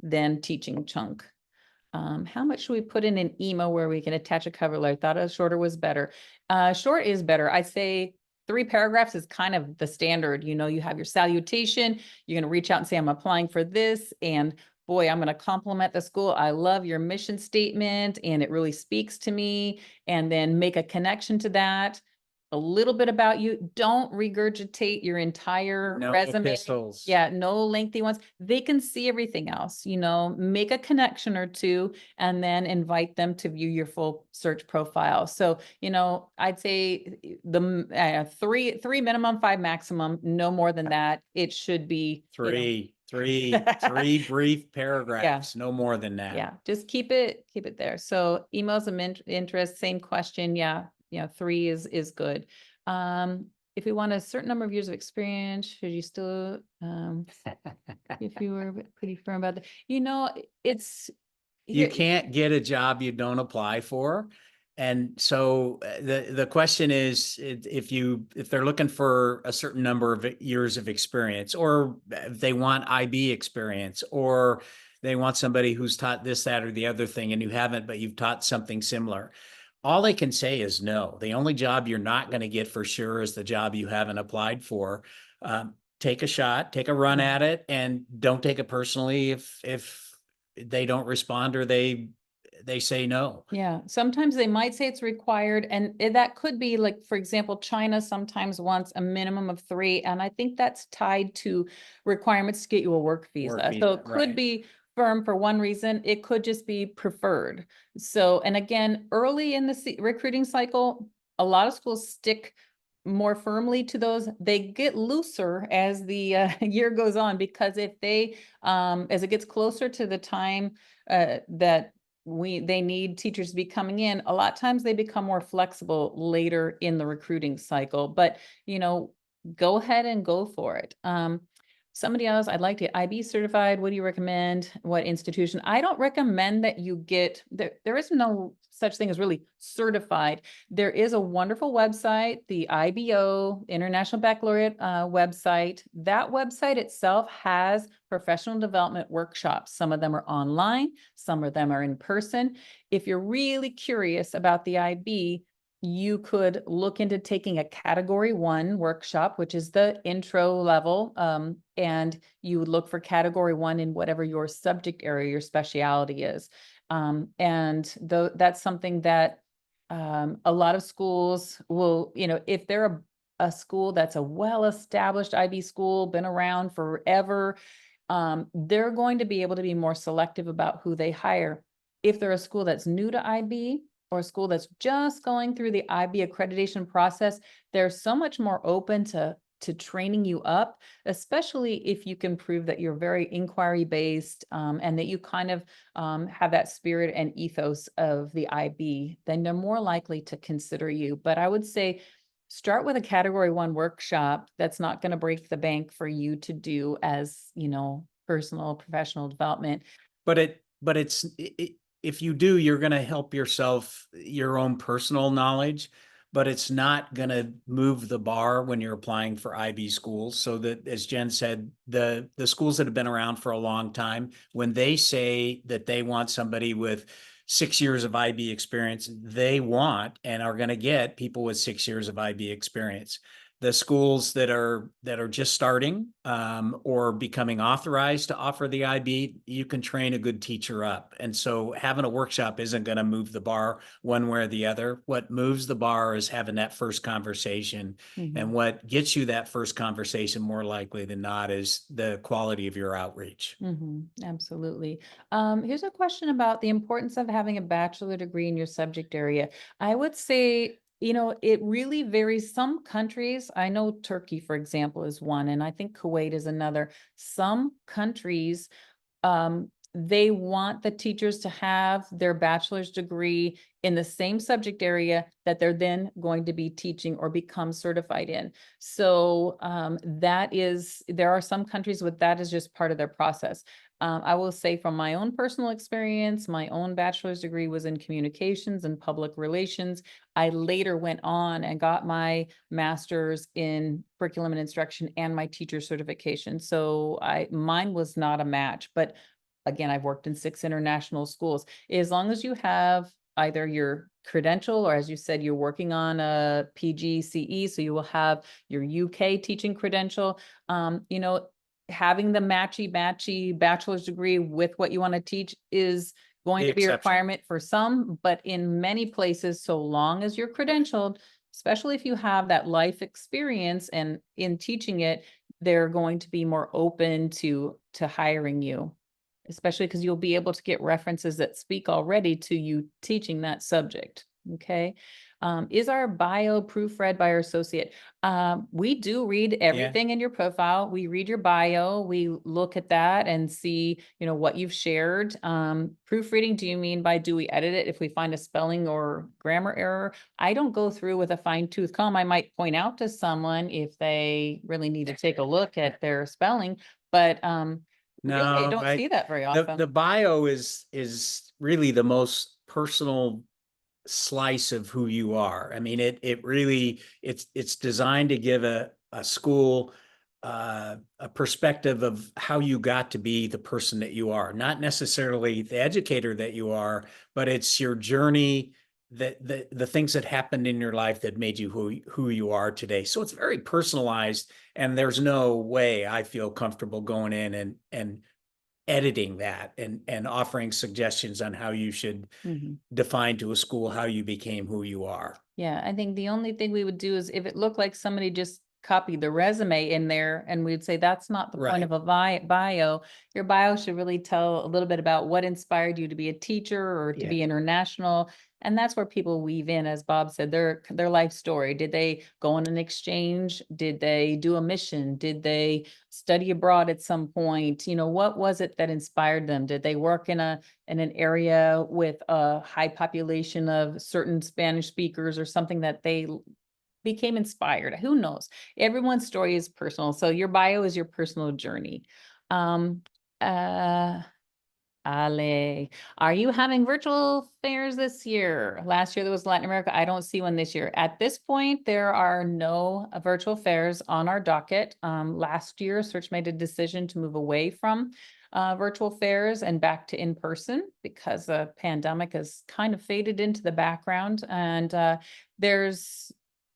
then teaching chunk. How much should we put in an email where we can attach a cover letter? I thought a shorter was better. Short is better. I'd say 3 paragraphs is kind of the standard. You have your salutation. You're going to reach out and say, I'm applying for this. And boy, I'm going to compliment the school. I love your mission statement and it really speaks to me. And then make a connection to that. A little bit about you. Don't regurgitate your entire No resume. epistles. Yeah, no lengthy ones. They can see everything else, make a connection or two and then invite them to view your full search profile. So, I'd say the three minimum, 5 maximum, no more than that. It should be Three brief paragraphs, no more than that. Yeah, just keep it there. So emails of interest, same question. Yeah, 3 is good. If we want a certain number of years of experience, should you still, if you were pretty firm about that, it's. You can't get a job you don't apply for. And so the question is, if they're looking for a certain number of years of experience, or if they want IB experience, or they want somebody who's taught this, that, or the other thing, and you haven't, but you've taught something similar, all they can say is no. The only job you're not going to get for sure is the job you haven't applied for. Take a shot, take a run at it, and don't take it personally if they don't respond or they say no. Yeah, sometimes they might say it's required, and that could be like, for example, China sometimes wants a minimum of 3, and I think that's tied to requirements to get you a work visa. So it could be firm for one reason. It could just be preferred. So, and again, early in the recruiting cycle, a lot of schools stick more firmly to those. They get looser as the year goes on, because if they, as it gets closer to the time that they need teachers to be coming in, a lot of times they become more flexible later in the recruiting cycle, but go ahead and go for it. Somebody else, I'd like to IB certified. What do you recommend? What institution? I don't recommend that you get, there is no such thing as really certified. There is a wonderful website, the IBO, International Baccalaureate website. That website itself has professional development workshops. Some of them are online, some of them are in person. If you're really curious about the IB, you could look into taking a category 1 workshop, which is the intro level. And you would look for category 1 in whatever your subject area, your specialty is. And that's something that a lot of schools will, if they're a school that's a well-established IB school, been around forever, they're going to be able to be more selective about who they hire. If they're a school that's new to IB, or a school that's just going through the IB accreditation process, they're so much more open to training you up, especially if you can prove that you're very inquiry-based and that you kind of have that spirit and ethos of the IB, then they're more likely to consider you. But I would say start with a category 1 workshop that's not going to break the bank for you to do as, personal, professional development. But if you do, you're going to help yourself, your own personal knowledge, but it's not going to move the bar when you're applying for IB schools. So that, as Jen said, the schools that have been around for a long time, when they say that they want somebody with 6 years of IB experience, they want and are going to get people with 6 years of IB experience. the schools that are just starting or becoming authorized to offer the IB, you can train a good teacher up. And so having a workshop isn't going to move the bar one way or the other. What moves the bar is having that first conversation. And what gets you that first conversation more likely than not is the quality of your outreach. Absolutely. Here's a question about the importance of having a bachelor degree in your subject area. I would say, it really varies. Some countries, I know Turkey, for example, is one, and I think Kuwait is another. Some countries, they want the teachers to have their bachelor's degree in the same subject area that they're then going to be teaching or become certified in. So there are some countries with that is just part of their process. I will say from my own personal experience, my own bachelor's degree was in communications and public relations. I later went on and got my master's in curriculum and instruction and my teacher certification. So mine was not a match, but again, I've worked in 6 international schools. As long as you have either your credential or, as you said, you're working on a PGCE, so you will have your UK teaching credential, having the matchy bachelor's degree with what you want to teach is going to be a requirement for some, but in many places, so long as you're credentialed, especially if you have that life experience and in teaching it, they're going to be more open to hiring you, especially because you'll be able to get references that speak already to you teaching that subject. Okay. Is our bio proofread by our associate? We do read everything in your profile. We read your bio. We look at that and see, what you've shared. Proofreading, do you mean by do we edit it if we find a spelling or grammar error? I don't go through with a fine tooth comb. I might point out to someone if they really need to take a look at their spelling, but really, I don't see that very often. The bio is really the most personal slice of who you are. I mean, it really it's designed to give a school a perspective of how you got to be the person that you are, not necessarily the educator that you are, but it's your journey, the things that happened in your life that made you who you are today. So it's very personalized, and there's no way I feel comfortable going in and editing that and offering suggestions on how you should define to a school how you became who you are. Yeah, I think the only thing we would do is if it looked like somebody just copied the resume in there, and we'd say that's not the point of a bio. Your bio should really tell a little bit about what inspired you to be a teacher or to be international. And that's where people weave in, as Bob said, their life story. Did they go on an exchange? Did they do a mission? Did they study abroad at some point? What was it that inspired them? Did they work in an area with a high population of certain Spanish speakers or something that they became inspired? Who knows? Everyone's story is personal. So your bio is your personal journey. Ale, are you having virtual fairs this year? Last year there was Latin America. I don't see one this year. At this point, there are no virtual fairs on our docket. Last year, Search made a decision to move away from virtual fairs and back to in-person because the pandemic has kind of faded into the background. And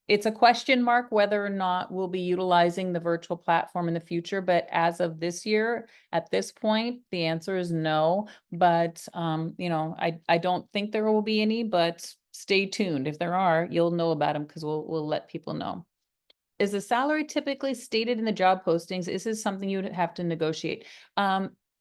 it's a question mark whether or not we'll be utilizing the virtual platform in the future. But as of this year, at this point, the answer is no. But, I don't think there will be any, but stay tuned. If there are, you'll know about them because we'll let people know. Is the salary typically stated in the job postings? Is this something you would have to negotiate?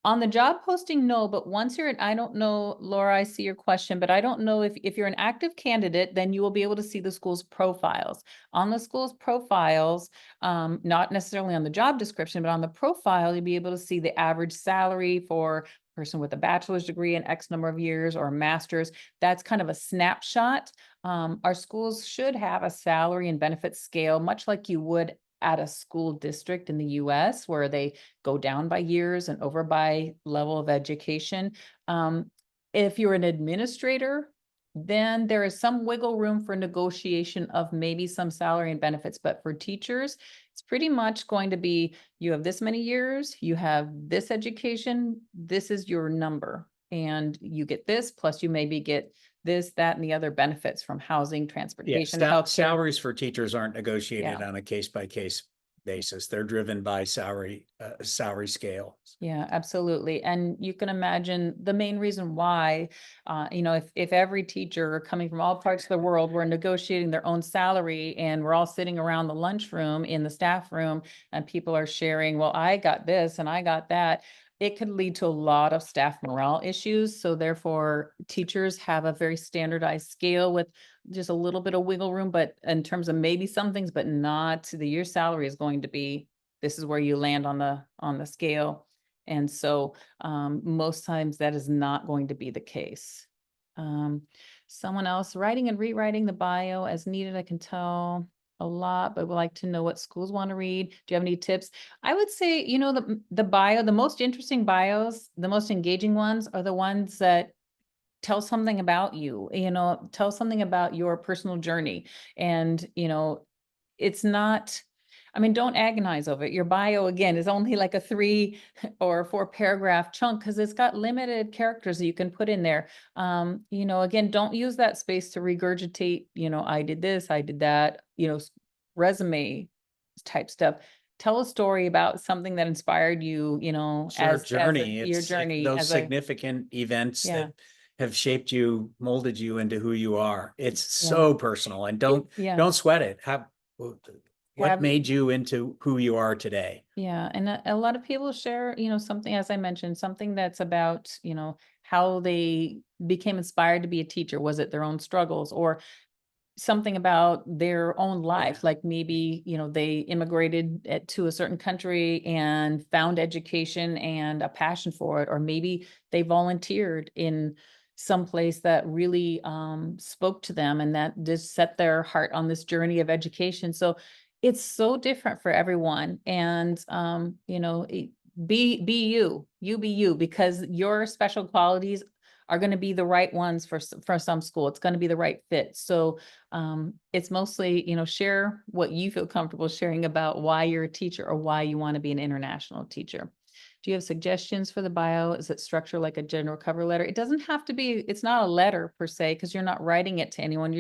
On the job posting, no, but once I don't know, Laura, I see your question, but I don't know if you're an active candidate, then you will be able to see the school's profiles. On the school's profiles, not necessarily on the job description, but on the profile, you'll be able to see the average salary for a person with a bachelor's degree in X number of years or a master's. That's kind of a snapshot. Our schools should have a salary and benefit scale, much like you would at a school district in the US, where they go down by years and over by level of education. If you're an administrator, then there is some wiggle room for negotiation of maybe some salary and benefits. But for teachers, it's pretty much going to be, you have this many years, you have this education, this is your number. And you get this, plus you maybe get this, that, and the other benefits from housing, Yeah, transportation, healthcare. salaries for teachers aren't negotiated Yeah. on a case-by-case basis. They're driven by salary scale. Yeah, absolutely. And you can imagine the main reason why, if every teacher coming from all parts of the world were negotiating their own salary and we're all sitting around the lunchroom in the staff room and people are sharing, well, I got this and I got that, it could lead to a lot of staff morale issues. So therefore, teachers have a very standardized scale with just a little bit of wiggle room, but in terms of maybe some things, but not your salary is going to be, this is where you land on the scale. And so most times that is not going to be the case. Someone else, writing and rewriting the bio as needed, I can tell a lot, but would like to know what schools want to read. Do you have any tips? I would say, the bio, the most interesting bios, the most engaging ones are the ones that tell something about you, tell something about your personal journey. And, it's not, don't agonize over it. Your bio, again, is only like a 3 or 4 paragraph chunk because it's got limited characters that you can put in there. Again, don't use that space to regurgitate, I did this, I did that, resume type stuff. Tell a story about something that inspired you, Your journey, your journey those as a, significant events yeah, that have shaped you, molded you into who you are. It's yeah, so personal, and yeah. don't sweat it. What Have- made you into who you are today? Yeah, and a lot of people share, something, as I mentioned, something that's about, how they became inspired to be a teacher. Was it their own struggles or something about their own life? Like maybe, they immigrated to a certain country and found education and a passion for it, or maybe they volunteered in some place that really spoke to them and that just set their heart on this journey of education. So it's so different for everyone. And be you be you, because your special qualities are going to be the right ones for some school. It's going to be the right fit. So it's mostly, share what you feel comfortable sharing about why you're a teacher or why you want to be an international teacher. Do you have suggestions for the bio? Is it structured like a general cover letter? It doesn't have to be, it's not a letter per se, because you're not writing it to anyone.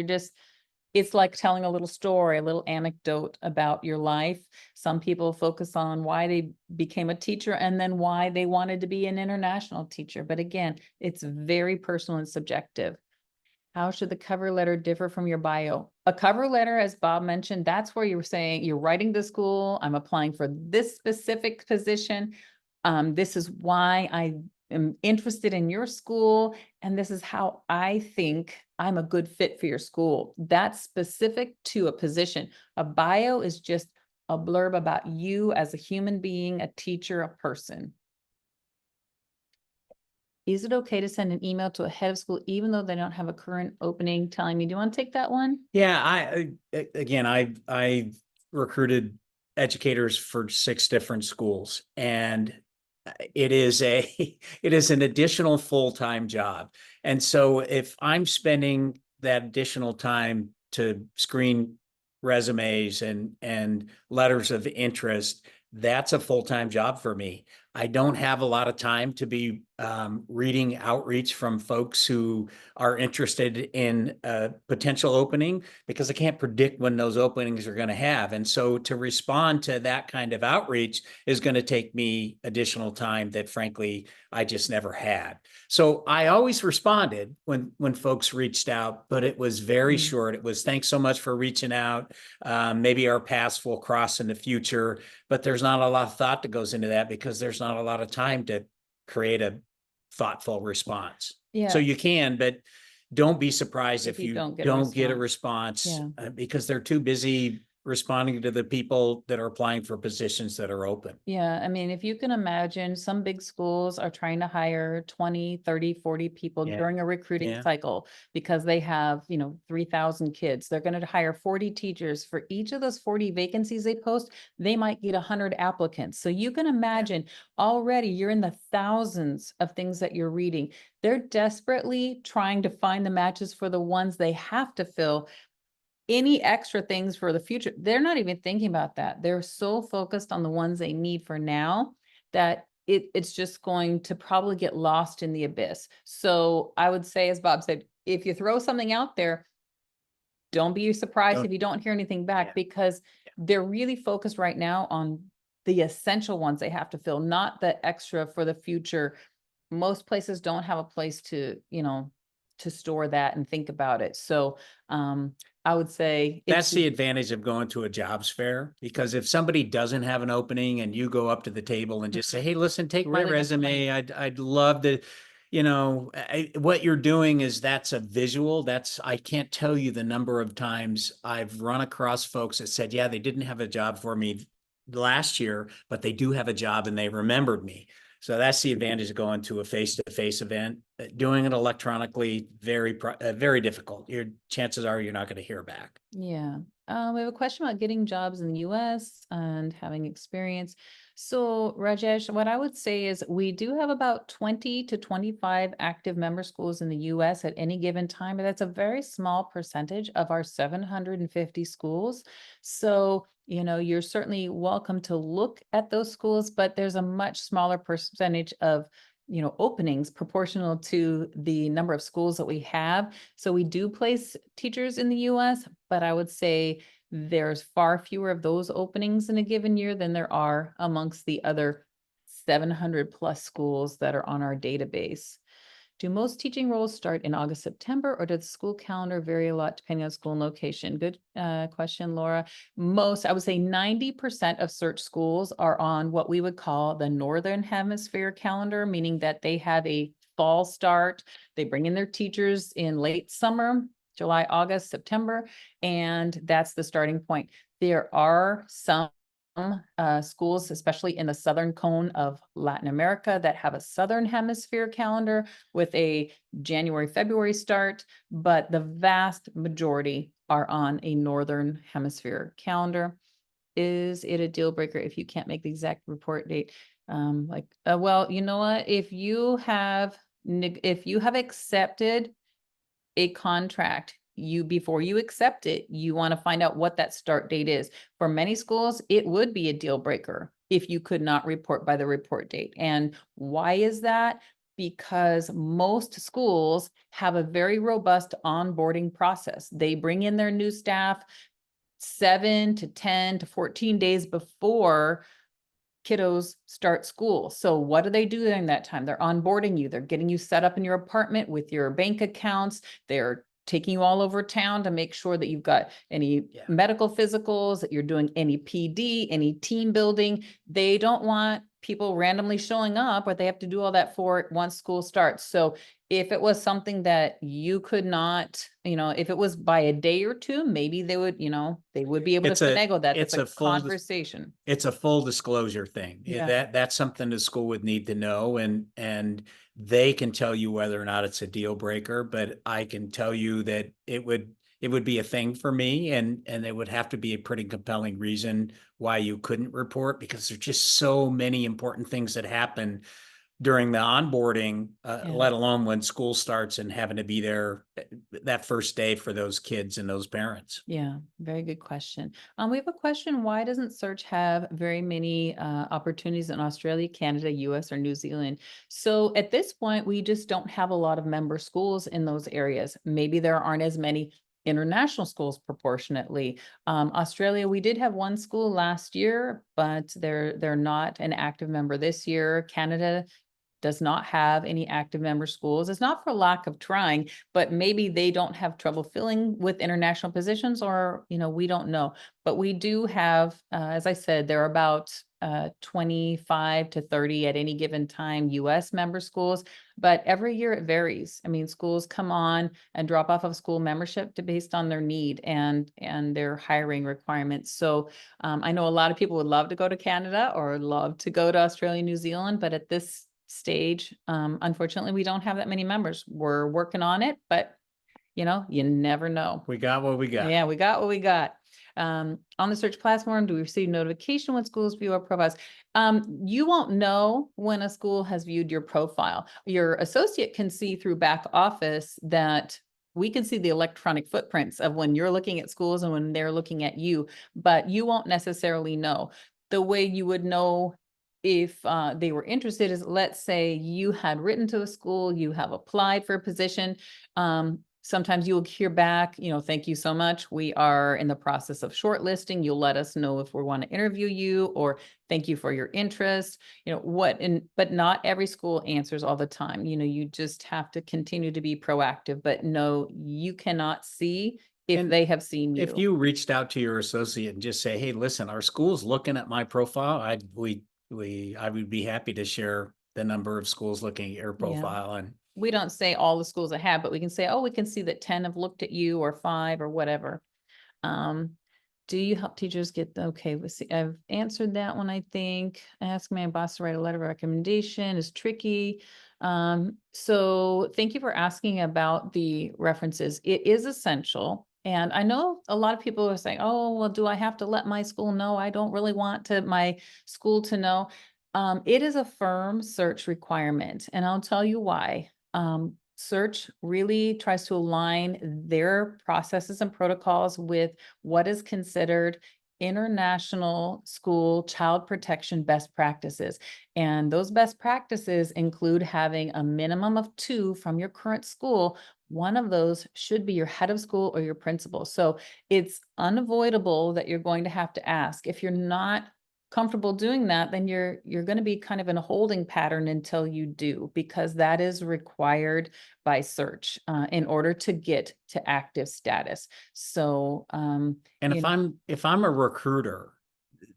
It's like telling a little story, a little anecdote about your life. Some people focus on why they became a teacher and then why they wanted to be an international teacher. But again, it's very personal and subjective. How should the cover letter differ from your bio? A cover letter, as Bob mentioned, that's where you're saying you're writing to school, I'm applying for this specific position. This is why I am interested in your school, and this is how I think I'm a good fit for your school. That's specific to a position. A bio is just a blurb about you as a human being, a teacher, a person. Is it okay to send an email to a head of school even though they don't have a current opening telling me, do you want to take that one? Yeah, I've recruited educators for 6 different schools, and it is it is an additional full-time job. And so if I'm spending that additional time to screen resumes and letters of interest, that's a full-time job for me. I don't have a lot of time to be reading outreach from folks who are interested in a potential opening, because I can't predict when those openings are going to have. And so to respond to that kind of outreach is going to take me additional time that frankly, I just never had. So I always responded when folks reached out, but it was very short. It was, thanks so much for reaching out. Maybe our paths will cross in the future, but there's not a lot of thought that goes into that because there's not a lot of time to create a thoughtful response. Yeah. So you can, but don't be surprised if you don't get a response because they're too busy responding to the people that are applying for positions that are open. Yeah, if you can imagine, some big schools are trying to hire 20, 30, 40 people during a recruiting cycle because they have, 3,000 kids. They're going to hire 40 teachers. For each of those 40 vacancies they post, they might get 100 applicants. So you can imagine already you're in the thousands of things that you're reading. They're desperately trying to find the matches for the ones they have to fill. Any extra things for the future, they're not even thinking about that. They're so focused on the ones they need for now that it's just going to probably get lost in the abyss. So I would say, as Bob said, if you throw something out there, don't be surprised Don't- if you don't hear anything back, Yeah. because they're really focused right now on the essential ones they have to fill, not the extra for the future. Most places don't have a place to, to store that and think about it. So, I would say That's it's, the advantage of going to a jobs fair, because if somebody doesn't have an opening and you go up to the table and just say, hey, listen, take my Really good point. resume. I'd love to, what you're doing is that's a visual. I can't tell you the number of times I've run across folks that said, yeah, they didn't have a job for me last year, but they do have a job and they remembered me. So that's the advantage of going to a face-to-face event. Doing it electronically, very difficult. Your chances are you're not going to hear back. Yeah. We have a question about getting jobs in the US and having experience. So, Rajesh, what I would say is we do have about 20 to 25 active member schools in the US at any given time, but that's a very small percentage of our 750 schools. So, you're certainly welcome to look at those schools, but there's a much smaller percentage of openings proportional to the number of schools that we have. So we do place teachers in the US, but I would say there's far fewer of those openings in a given year than there are amongst the other 700 plus schools that are on our database. Do most teaching roles start in August, September, or does the school calendar vary a lot depending on school and location? Good question, Laura. I would say 90% of search schools are on what we would call the Northern Hemisphere calendar, meaning that they have a fall start. They bring in their teachers in late summer, July, August, September, and that's the starting point. There are some schools, especially in the southern cone of Latin America, that have a Southern Hemisphere calendar with a January, February start, but the vast majority are on a Northern Hemisphere calendar. Is it a deal breaker if you can't make the exact report date? Well, you know what? If you have accepted a contract, before you accept it, you want to find out what that start date is. For many schools, it would be a deal breaker if you could not report by the report date. And why is that? Because most schools have a very robust onboarding process. They bring in their new staff 7 to 10 to 14 days before kiddos start school. So what do they do during that time? They're onboarding you. They're getting you set up in your apartment with your bank accounts. They're taking you all over town to make sure that you've got any medical physicals, that you're doing any PD, any team building. They don't want people randomly showing up, but they have to do all that for once school starts. So if it was something that you could not, if it was by a day or two, maybe they would, they would be able to finagle that. It's a conversation. It's a full disclosure thing. Yeah. That's something the school would need to know, and they can tell you whether or not it's a deal breaker, but I can tell you that it would be a thing for me, and it would have to be a pretty compelling reason why you couldn't report, because there's just so many important things that happen during the onboarding, let alone when school starts and having to be there that first day for those kids and those parents. Yeah, very good question. We have a question: why doesn't Search have very many opportunities in Australia, Canada, US, or New Zealand? So at this point, we just don't have a lot of member schools in those areas. Maybe there aren't as many international schools proportionately. Australia, we did have one school last year, but they're not an active member this year. Canada does not have any active member schools. It's not for lack of trying, but maybe they don't have trouble filling with international positions, or, we don't know. But we do have, as I said, there are about 25 to 30 at any given time US member schools, but every year it varies. I mean, schools come on and drop off of school membership based on their need and their hiring requirements. So I know a lot of people would love to go to Canada or love to go to Australia, New Zealand, but at this stage, unfortunately, we don't have that many members. We're working on it, but you never know. We got what we got. Yeah, we got what we got. On the search platform, do we receive notification when schools view our profiles? You won't know when a school has viewed your profile. Your associate can see through back office that we can see the electronic footprints of when you're looking at schools and when they're looking at you, but you won't necessarily know. The way you would know if they were interested is, let's say you had written to a school, you have applied for a position, sometimes you'll hear back, thank you so much. We are in the process of shortlisting. You'll let us know if we want to interview you, or thank you for your interest. But not every school answers all the time. You just have to continue to be proactive, but no, you cannot see if And they have seen if you. you reached out to your associate and just say, hey, listen, our school's looking at my profile, I would be happy to share the number of schools looking at your Yeah. profile. And We don't say all the schools that have, but we can say, oh, we can see that 10 have looked at you, or 5 or whatever. Do you help teachers get, okay, let's see, I've answered that one, I think. Ask my boss to write a letter of recommendation is tricky. So thank you for asking about the references. It is essential. And I know a lot of people are saying, oh, well, do I have to let my school know? I don't really want my school to know. It is a firm search requirement, and I'll tell you why. Search really tries to align their processes and protocols with what is considered international school child protection best practices. And those best practices include having a minimum of 2 from your current school. One of those should be your head of school or your principal. So it's unavoidable that you're going to have to ask. If you're not comfortable doing that, then you're going to be kind of in a holding pattern until you do, because that is required by search in order to get to active status. So, and if I'm a recruiter,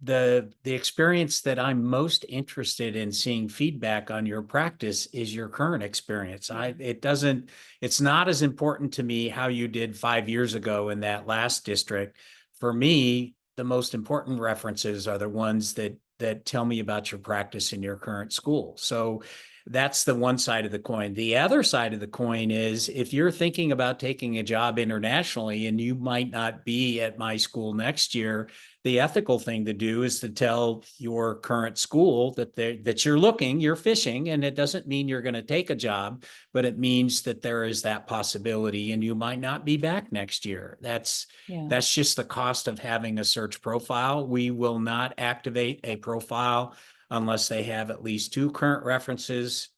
the experience that I'm most interested in seeing feedback on your practice is your current experience. It's not as important to me how you did 5 years ago in that last district. For me, the most important references are the ones that tell me about your practice in your current school. So that's the one side of the coin. The other side of the coin is if you're thinking about taking a job internationally and you might not be at my school next year, the ethical thing to do is to tell your current school that you're fishing, and it doesn't mean you're going to take a job, but it means that there is that possibility and you might not be back next year. That's just the cost of having a search profile. We will not activate a profile unless they have at least 2 references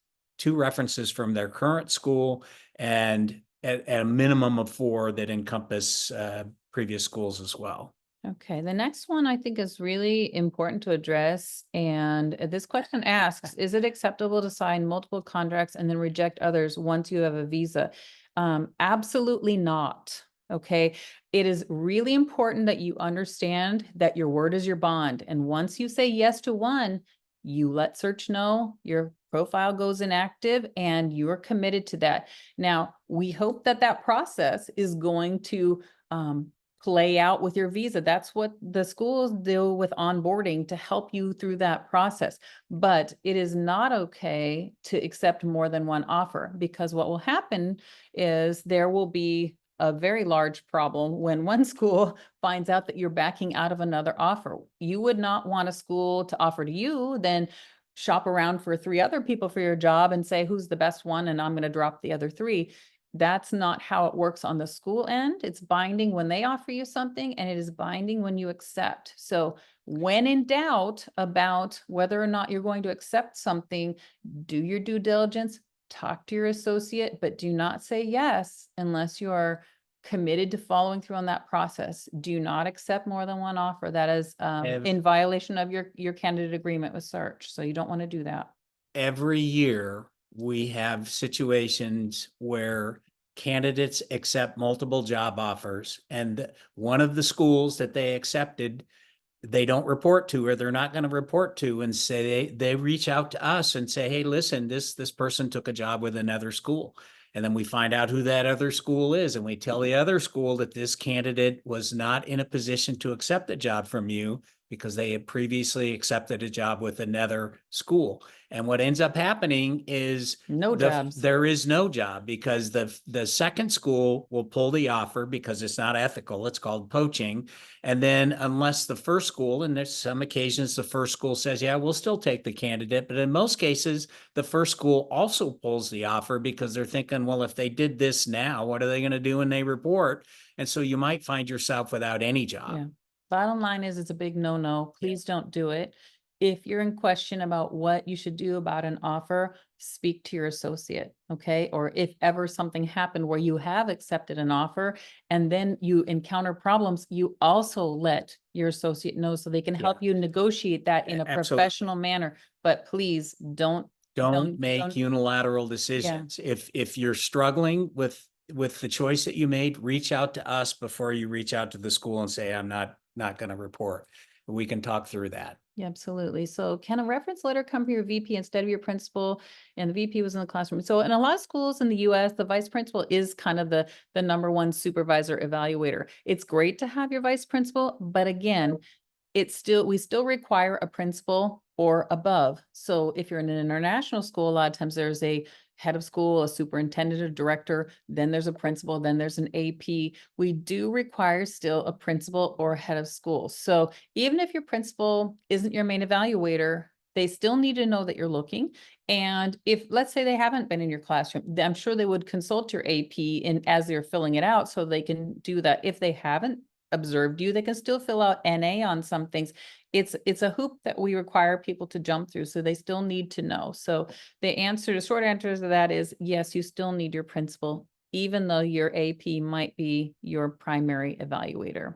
from their current school, and at a minimum of 4 that encompass previous schools as well. Okay, the next one I think is really important to address. And this question asks, is it acceptable to sign multiple contracts and then reject others once you have a visa? Absolutely not. Okay, it is really important that you understand that your word is your bond. And once you say yes to one, you let search know, your profile goes inactive, and you are committed to that. Now, we hope that that process is going to play out with your visa. That's what the schools do with onboarding to help you through that process. But it is not okay to accept more than one offer, because what will happen is there will be a very large problem when one school finds out that you're backing out of another offer. You would not want a school to offer to you, then shop around for 3 other people for your job and say, who's the best one? And I'm going to drop the other 3. That's not how it works on the school end. It's binding when they offer you something, and it is binding when you accept. So when in doubt about whether or not you're going to accept something, do your due diligence, talk to your associate, but do not say yes unless you are committed to following through on that process. Do not accept more than one offer. That is in violation of your candidate agreement with search. So you don't want to do that. Every year, we have situations where candidates accept multiple job offers, and one of the schools that they accepted, they don't report to, or they're not going to report to, and say they reach out to us and say, hey, listen, this person took a job with another school. And then we find out who that other school is, and we tell the other school that this candidate was not in a position to accept a job from you because they had previously accepted a job with another school. And what ends up happening is there is no job, because the second school will pull the offer because it's not ethical. It's called poaching. And then unless the first school, and there's some occasions the first school says, yeah, we'll still take the candidate. But in most cases, the first school also pulls the offer because they're thinking, well, if they did this now, what are they going to do when they report? And so you might find yourself without any job. Yeah. Bottom line is, it's a big no-no. Please don't do it. if you're in question about what you should do about an offer, speak to your associate, okay? Or if ever something happened where you have accepted an offer and then you encounter problems, you also let your associate know so they can help you negotiate that in a Absolutely. professional manner. But please don't Make unilateral decisions. If you're struggling with the choice that you made, reach out to us before you reach out to the school and say, I'm not going to report. We can talk through that. Yeah, absolutely. So can a reference letter come from your VP instead of your principal? And the VP was in the classroom. So in a lot of schools in the US, the vice principal is kind of the number one supervisor evaluator. It's great to have your vice principal, but again, we still require a principal or above. So if you're in an international school, a lot of times there's a head of school, a superintendent or director, then there's a principal, then there's an AP. We do require still a principal or head of school. So even if your principal isn't your main evaluator, they still need to know that you're looking. And if, let's say they haven't been in your classroom, I'm sure they would consult your AP as they're filling it out so they can do that. If they haven't observed you, they can still fill out NA on some things. It's a hoop that we require people to jump through, so they still need to know. So the short answer to that is yes, you still need your principal, even though your AP might be your primary evaluator.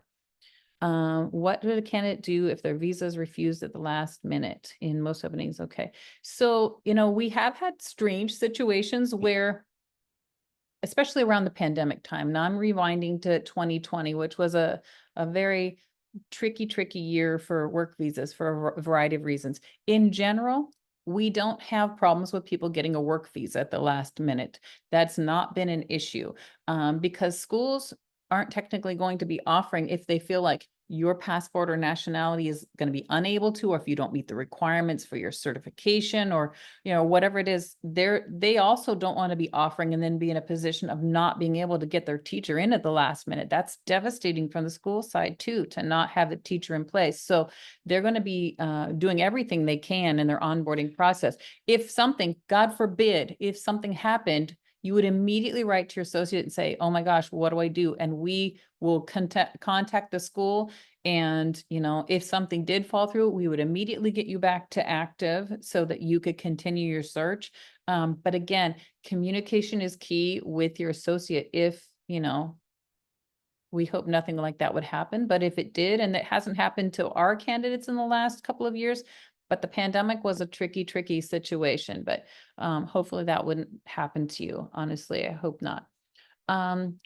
What would a candidate do if their visa is refused at the last minute in most openings? Okay, so we have had strange situations where, especially around the pandemic time. Now I'm rewinding to 2020, which was a very tricky year for work visas for a variety of reasons. In general, we don't have problems with people getting a work visa at the last minute. That's not been an issue because schools aren't technically going to be offering if they feel like your passport or nationality is going to be unable to, or if you don't meet the requirements for your certification or whatever it is, they also don't want to be offering and then be in a position of not being able to get their teacher in at the last minute. That's devastating from the school side too, to not have the teacher in place. So they're going to be doing everything they can in their onboarding process. If something, God forbid, if something happened, you would immediately write to your associate and say, oh my gosh, what do I do? And we will contact the school. And, if something did fall through, we would immediately get you back to active so that you could continue your search. But again, communication is key with your associate. If, we hope nothing like that would happen, but if it did, and it hasn't happened to our candidates in the last couple of years, but the pandemic was a tricky situation, but hopefully that wouldn't happen to you. Honestly, I hope not.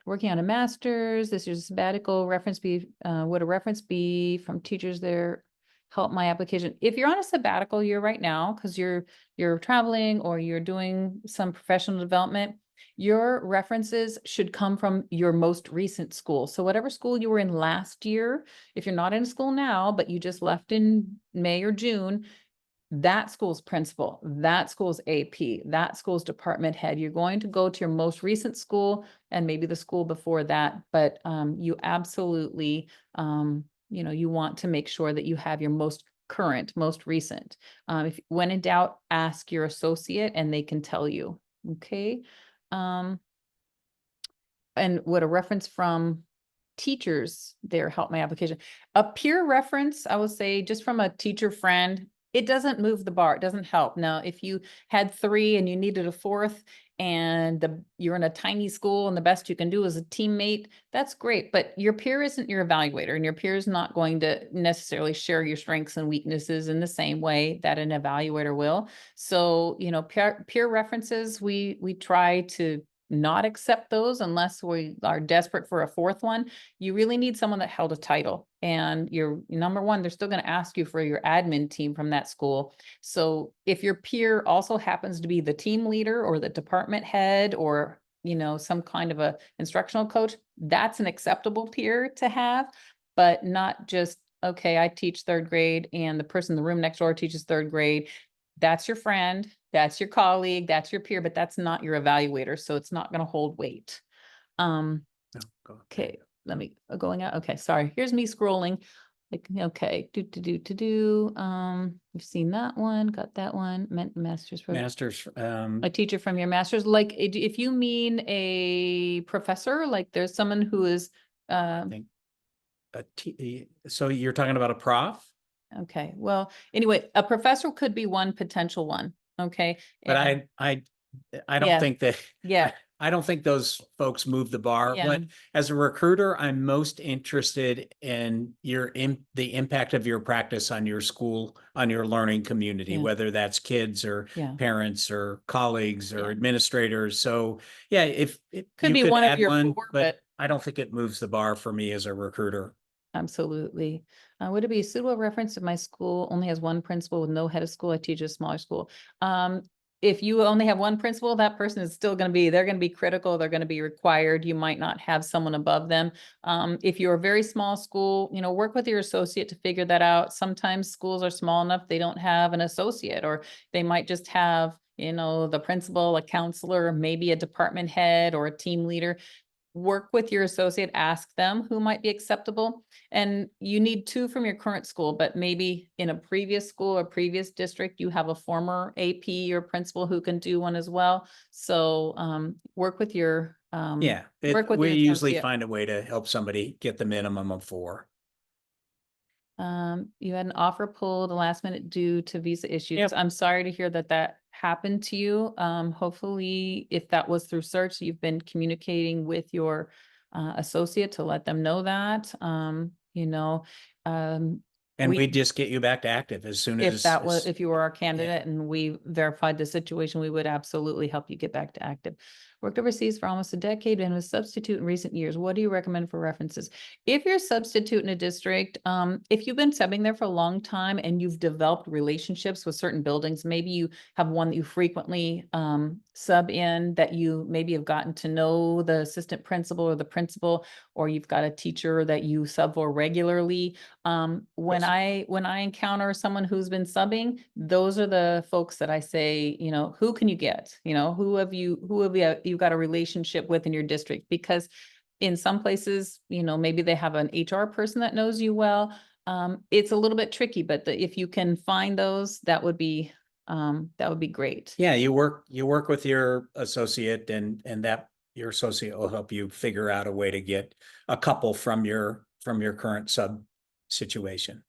Working on a master's, this is sabbatical, would a reference be from teachers there help my application? If you're on a sabbatical year right now, because you're traveling or you're doing some professional development, your references should come from your most recent school. So whatever school you were in last year, if you're not in school now, but you just left in May or June, that school's principal, that school's AP, that school's department head, you're going to go to your most recent school and maybe the school before that. But you absolutely, you want to make sure that you have your most current, most recent. If when in doubt, ask your associate and they can tell you. Okay. And would a reference from teachers there help my application? A peer reference, I would say, just from a teacher friend, it doesn't move the bar. It doesn't help. Now, if you had 3 and you needed a 4th and you're in a tiny school and the best you can do is a teammate, that's great. But your peer isn't your evaluator, and your peer is not going to necessarily share your strengths and weaknesses in the same way that an evaluator will. So, peer references, we try to not accept those unless we are desperate for a 4th one. You really need someone that held a title, and you're number one, they're still going to ask you for your admin team from that school. So if your peer also happens to be the team leader or the department head or some kind of a instructional coach, that's an acceptable peer to have, but not just, okay, I teach 3rd grade and the person in the room next door teaches 3rd grade. That's your friend, that's your colleague, that's your peer, but that's not your evaluator. So it's not going to hold weight. No, go ahead. Okay, let me going out. Okay, sorry. Here's me scrolling. Like, okay, you've seen that one, got that one. Master's program. Masters. A teacher from your master's. Like, if you mean a professor, like there's someone who is. So you're talking about a prof? Okay, well, anyway, a professor could be one potential one, okay? But And I don't yeah, think that, yeah, I don't think those folks move the bar. yeah, What, as a recruiter, I'm most interested in the impact of your practice on your school, on your learning community, yeah, whether that's kids or yeah, parents or colleagues or yeah. administrators. So yeah, if Could you be could one of add your one, four, but but I don't think it moves the bar for me as a recruiter. absolutely. Would it be a suitable reference if my school only has one principal with no head of school? I teach a smaller school. If you only have one principal, that person is still going to be, they're going to be critical. They're going to be required. You might not have someone above them. If you're a very small school, work with your associate to figure that out. Sometimes schools are small enough, they don't have an associate, or they might just have, the principal, a counselor, maybe a department head or a team leader. Work with your associate, ask them who might be acceptable. And you need two from your current school, but maybe in a previous school or previous district, you have a former AP or principal who can do one as well. So work with your Yeah, we usually associate. find a way to help somebody get the minimum of 4. You had an offer pulled the last minute due to visa issues. Yep. I'm sorry to hear that that happened to you. Hopefully, if that was through search, you've been communicating with your associate to let them know that. And We we just get you back to active as soon if that was, as, if you were our candidate and we verified the situation, we would absolutely help you get back to active. Worked overseas for almost a decade and was substitute in recent years. What do you recommend for references? If you're a substitute in a district, if you've been subbing there for a long time and you've developed relationships with certain buildings, maybe you have one that you frequently sub in, that you maybe have gotten to know the assistant principal or the principal, or you've got a teacher that you sub for regularly. When Yes. I encounter someone who's been subbing, those are the folks that I say, who can you get? You've got a relationship with in your district? Because in some places, maybe they have an HR person that knows you well. It's a little bit tricky, but if you can find those, that would be great. Yeah, you work with your associate and that your associate will help you figure out a way to get a couple from your current sub situation.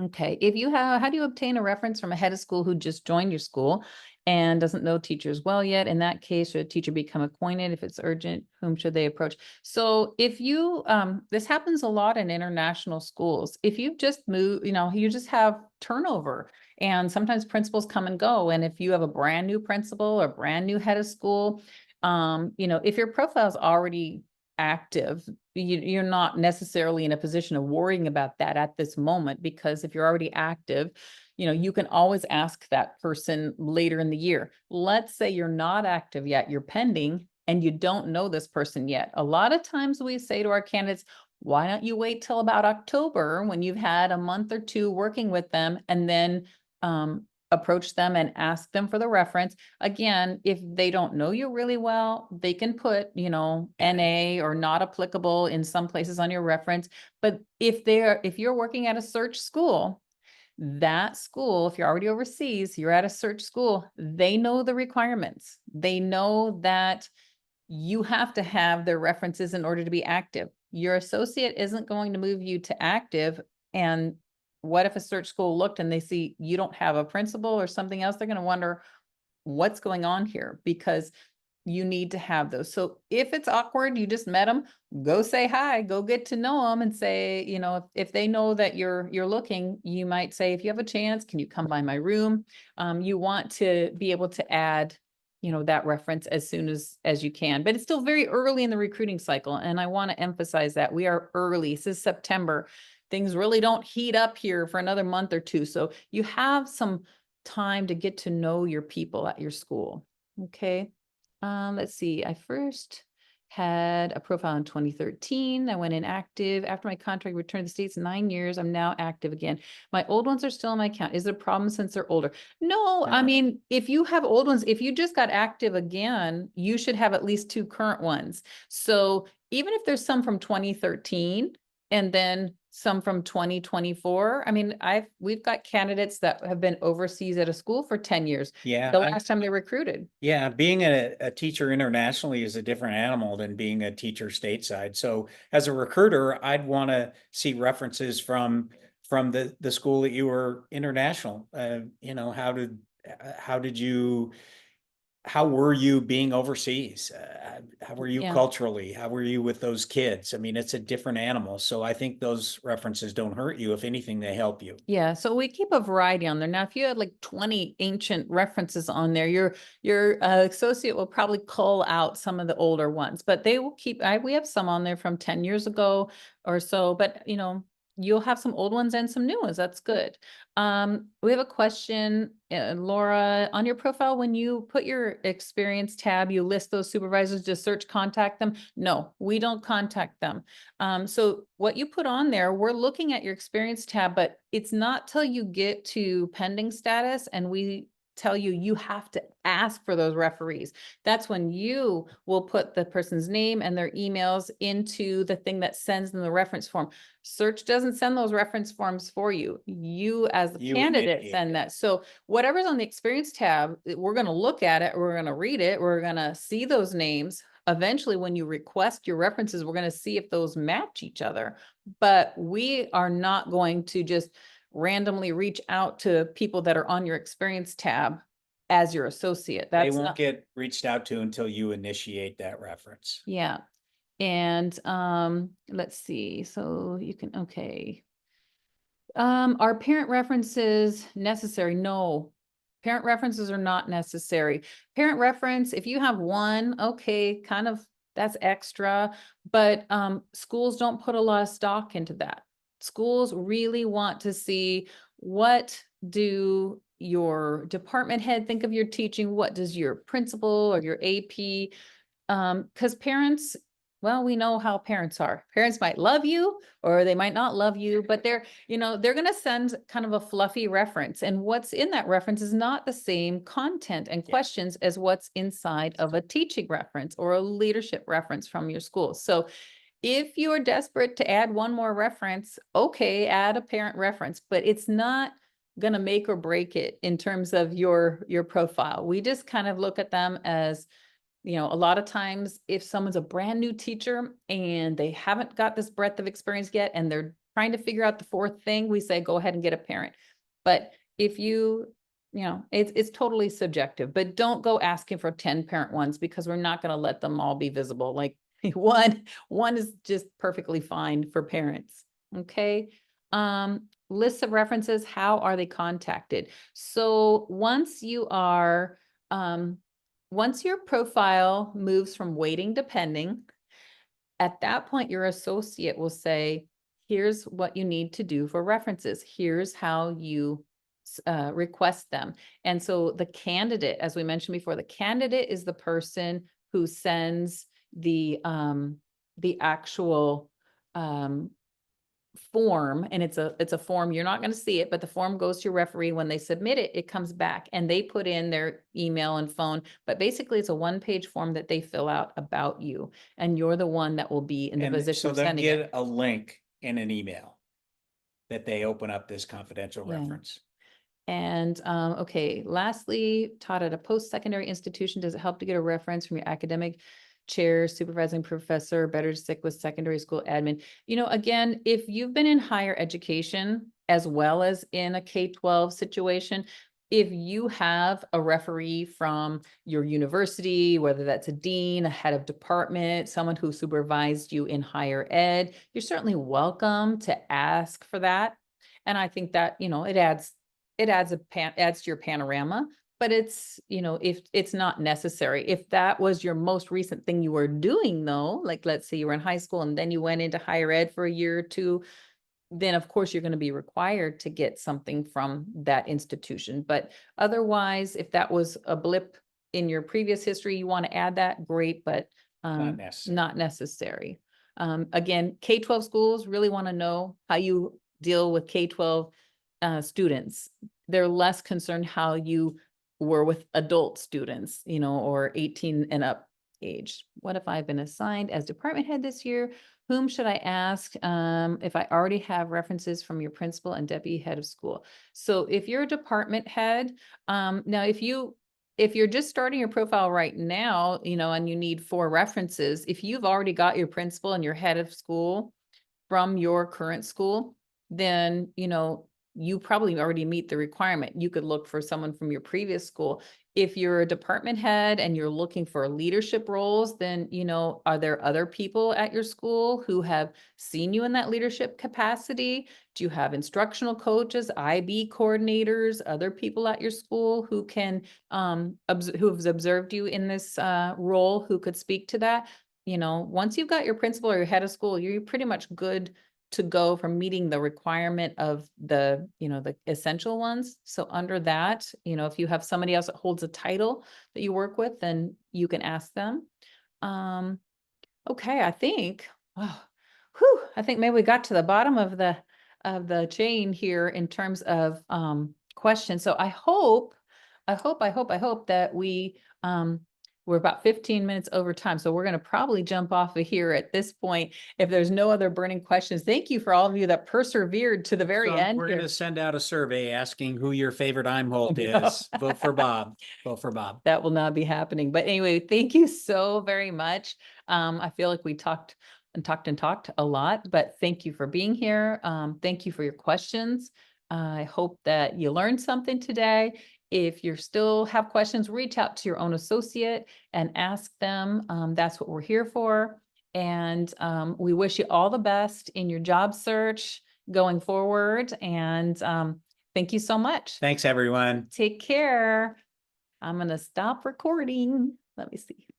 Okay, how do you obtain a reference from a head of school who just joined your school and doesn't know teachers well yet? In that case, should a teacher become acquainted? If it's urgent, whom should they approach? So if you, this happens a lot in international schools. If you've just moved, you just have turnover, and sometimes principals come and go. And if you have a brand new principal or brand new head of school, if your profile is already active, you're not necessarily in a position of worrying about that at this moment, because if you're already active, you can always ask that person later in the year. Let's say you're not active yet, you're pending, and you don't know this person yet. A lot of times we say to our candidates, why don't you wait till about October when you've had a month or two working with them, and then approach them and ask them for the reference. Again, if they don't know you really well, they can put, NA or not applicable in some places on your reference. But if you're working at a search school, that school, if you're already overseas, you're at a search school, they know the requirements. They know that you have to have their references in order to be active. Your associate isn't going to move you to active. And what if a search school looked and they see you don't have a principal or something else? They're going to wonder what's going on here, because you need to have those. So if it's awkward, you just met them, go say hi, go get to know them, and say, if they know that you're looking, you might say, if you have a chance, can you come by my room? You want to be able to add, that reference as soon as you can, but it's still very early in the recruiting cycle. And I want to emphasize that we are early. This is September. Things really don't heat up here for another month or two. So you have some time to get to know your people at your school. Okay. Let's see. I first had a profile in 2013. I went inactive after my contract returned to the States 9 years. I'm now active again. My old ones are still on my account. Is it a problem since they're older? No, I No. mean, if you have old ones, if you just got active again, you should have at least 2 current ones. So even if there's some from 2013 and then some from 2024, I mean, we've got candidates that have been overseas at a school for 10 years. Yeah, The last time they recruited. yeah, being a teacher internationally is a different animal than being a teacher stateside. So as a recruiter, I'd want to see references from from the school that you were international. You know, how did you, how were you being overseas? How were you Yeah. culturally? How were you with those kids? I mean, it's a different animal. So I think those references don't hurt you. If anything, they help you. Yeah, so we keep a variety on there. Now, if you had like 20 ancient references on there, your associate will probably cull out some of the older ones, but they will keep, we have some on there from 10 years ago or so, but you know, you'll have some old ones and some new ones. That's good. We have a question, Laura, on your profile, when you put your experience tab, you list those supervisors to search, contact them. No, we don't contact them. So what you put on there, we're looking at your experience tab, but it's not till you get to pending status and we tell you you have to ask for those referees. That's when you will put the person's name and their emails into the thing that sends them the reference form. Search doesn't send those reference forms for you. You as the You candidate initiate send it. that. So whatever's on the experience tab, we're going to look at it, we're going to read it, we're going to see those names. Eventually, when you request your references, we're going to see if those match each other. But we are not going to just randomly reach out to people that are on your experience tab as your associate. They That's won't not, get reached out to until you initiate that reference. yeah. And let's see. So you can, okay. Are parent references necessary? No. Parent references are not necessary. Parent reference, if you have one, okay, kind of that's extra, but schools don't put a lot of stock into that. Schools really want to see, what do your department head think of your teaching? What does your principal or your AP, because parents, well, we know how parents are. Parents might love you or they might not love you, but they're, you know, they're going to send kind of a fluffy reference. And what's in that reference is not the same content and Yeah. questions as what's inside of a teaching reference or a leadership reference from your school. So if you are desperate to add one more reference, okay, add a parent reference, but it's not going to make or break it in terms of your profile. We just kind of look at them as, you know, a lot of times if someone's a brand new teacher and they haven't got this breadth of experience yet, and they're trying to figure out the fourth thing, we say, go ahead and get a parent. But if you know, it's totally subjective, but don't go asking for 10 parent ones, because we're not going to let them all be visible. Like one is just perfectly fine for parents. Okay. Lists of references, how are they contacted? So once your profile moves from waiting to pending, at that point, your associate will say, here's what you need to do for references. Here's how you request them. And so the candidate, as we mentioned before, the candidate is the person who sends the actual form, and it's a form, you're not going to see it, but the form goes to your referee. When they submit it, it comes back and they put in their email and phone, but basically it's a one-page form that they fill out about you, and you're the one that will be in the And position so of they'll sending it. get a link in an email that they open up this confidential Yeah. reference. And okay, lastly, taught at a post-secondary institution, does it help to get a reference from your academic chair, supervising professor, better to stick with secondary school admin? You know, again, if you've been in higher education as well as in a K-12 situation, if you have a referee from your university, whether that's a dean, a head of department, someone who supervised you in higher ed, you're certainly welcome to ask for that. And I think that, you know, it adds to your panorama, but it's, you know, if it's not necessary. If that was your most recent thing you were doing though, like let's say you were in high school and then you went into higher ed for a year or two, then of course you're going to be required to get something from that institution. But otherwise, if that was a blip in your previous history, you want to add that, great, but Not necessary. not necessary. Again, K-12 schools really want to know how you deal with K-12 students. They're less concerned how you were with adult students, you know, or 18 and up age. What if I've been assigned as department head this year? Whom should I ask if I already have references from your principal and deputy head of school? So if you're a department head, now if you're just starting your profile right now, you know, and you need 4 references, if you've already got your principal and your head of school from your current school, then, you probably already meet the requirement. You could look for someone from your previous school. If you're a department head and you're looking for leadership roles, then, are there other people at your school who have seen you in that leadership capacity? Do you have instructional coaches, IB coordinators, other people at your school who can, who have observed you in this role, who could speak to that? Once you've got your principal or your head of school, you're pretty much good to go from meeting the requirement of the, the essential ones. So under that, if you have somebody else that holds a title that you work with, then you can ask them. Okay, I think, I think maybe we got to the bottom of the chain here in terms of questions. So I hope that we're about 15 minutes over time. So we're going to probably jump off of here at this point. If there's no other burning questions, thank you for all of you that persevered to the very So end we're here. going to send out a survey asking who your favorite Imholt no. is. Vote for Bob. Vote for Bob. That will not be happening. But anyway, thank you so very much. I feel like we talked a lot, but thank you for being here. Thank you for your questions. I hope that you learned something today. If you still have questions, reach out to your own associate and ask them. That's what we're here for. And we wish you all the best in your job search going forward. And thank you so much. Thanks, everyone. Take care. I'm going to stop recording. Let me see.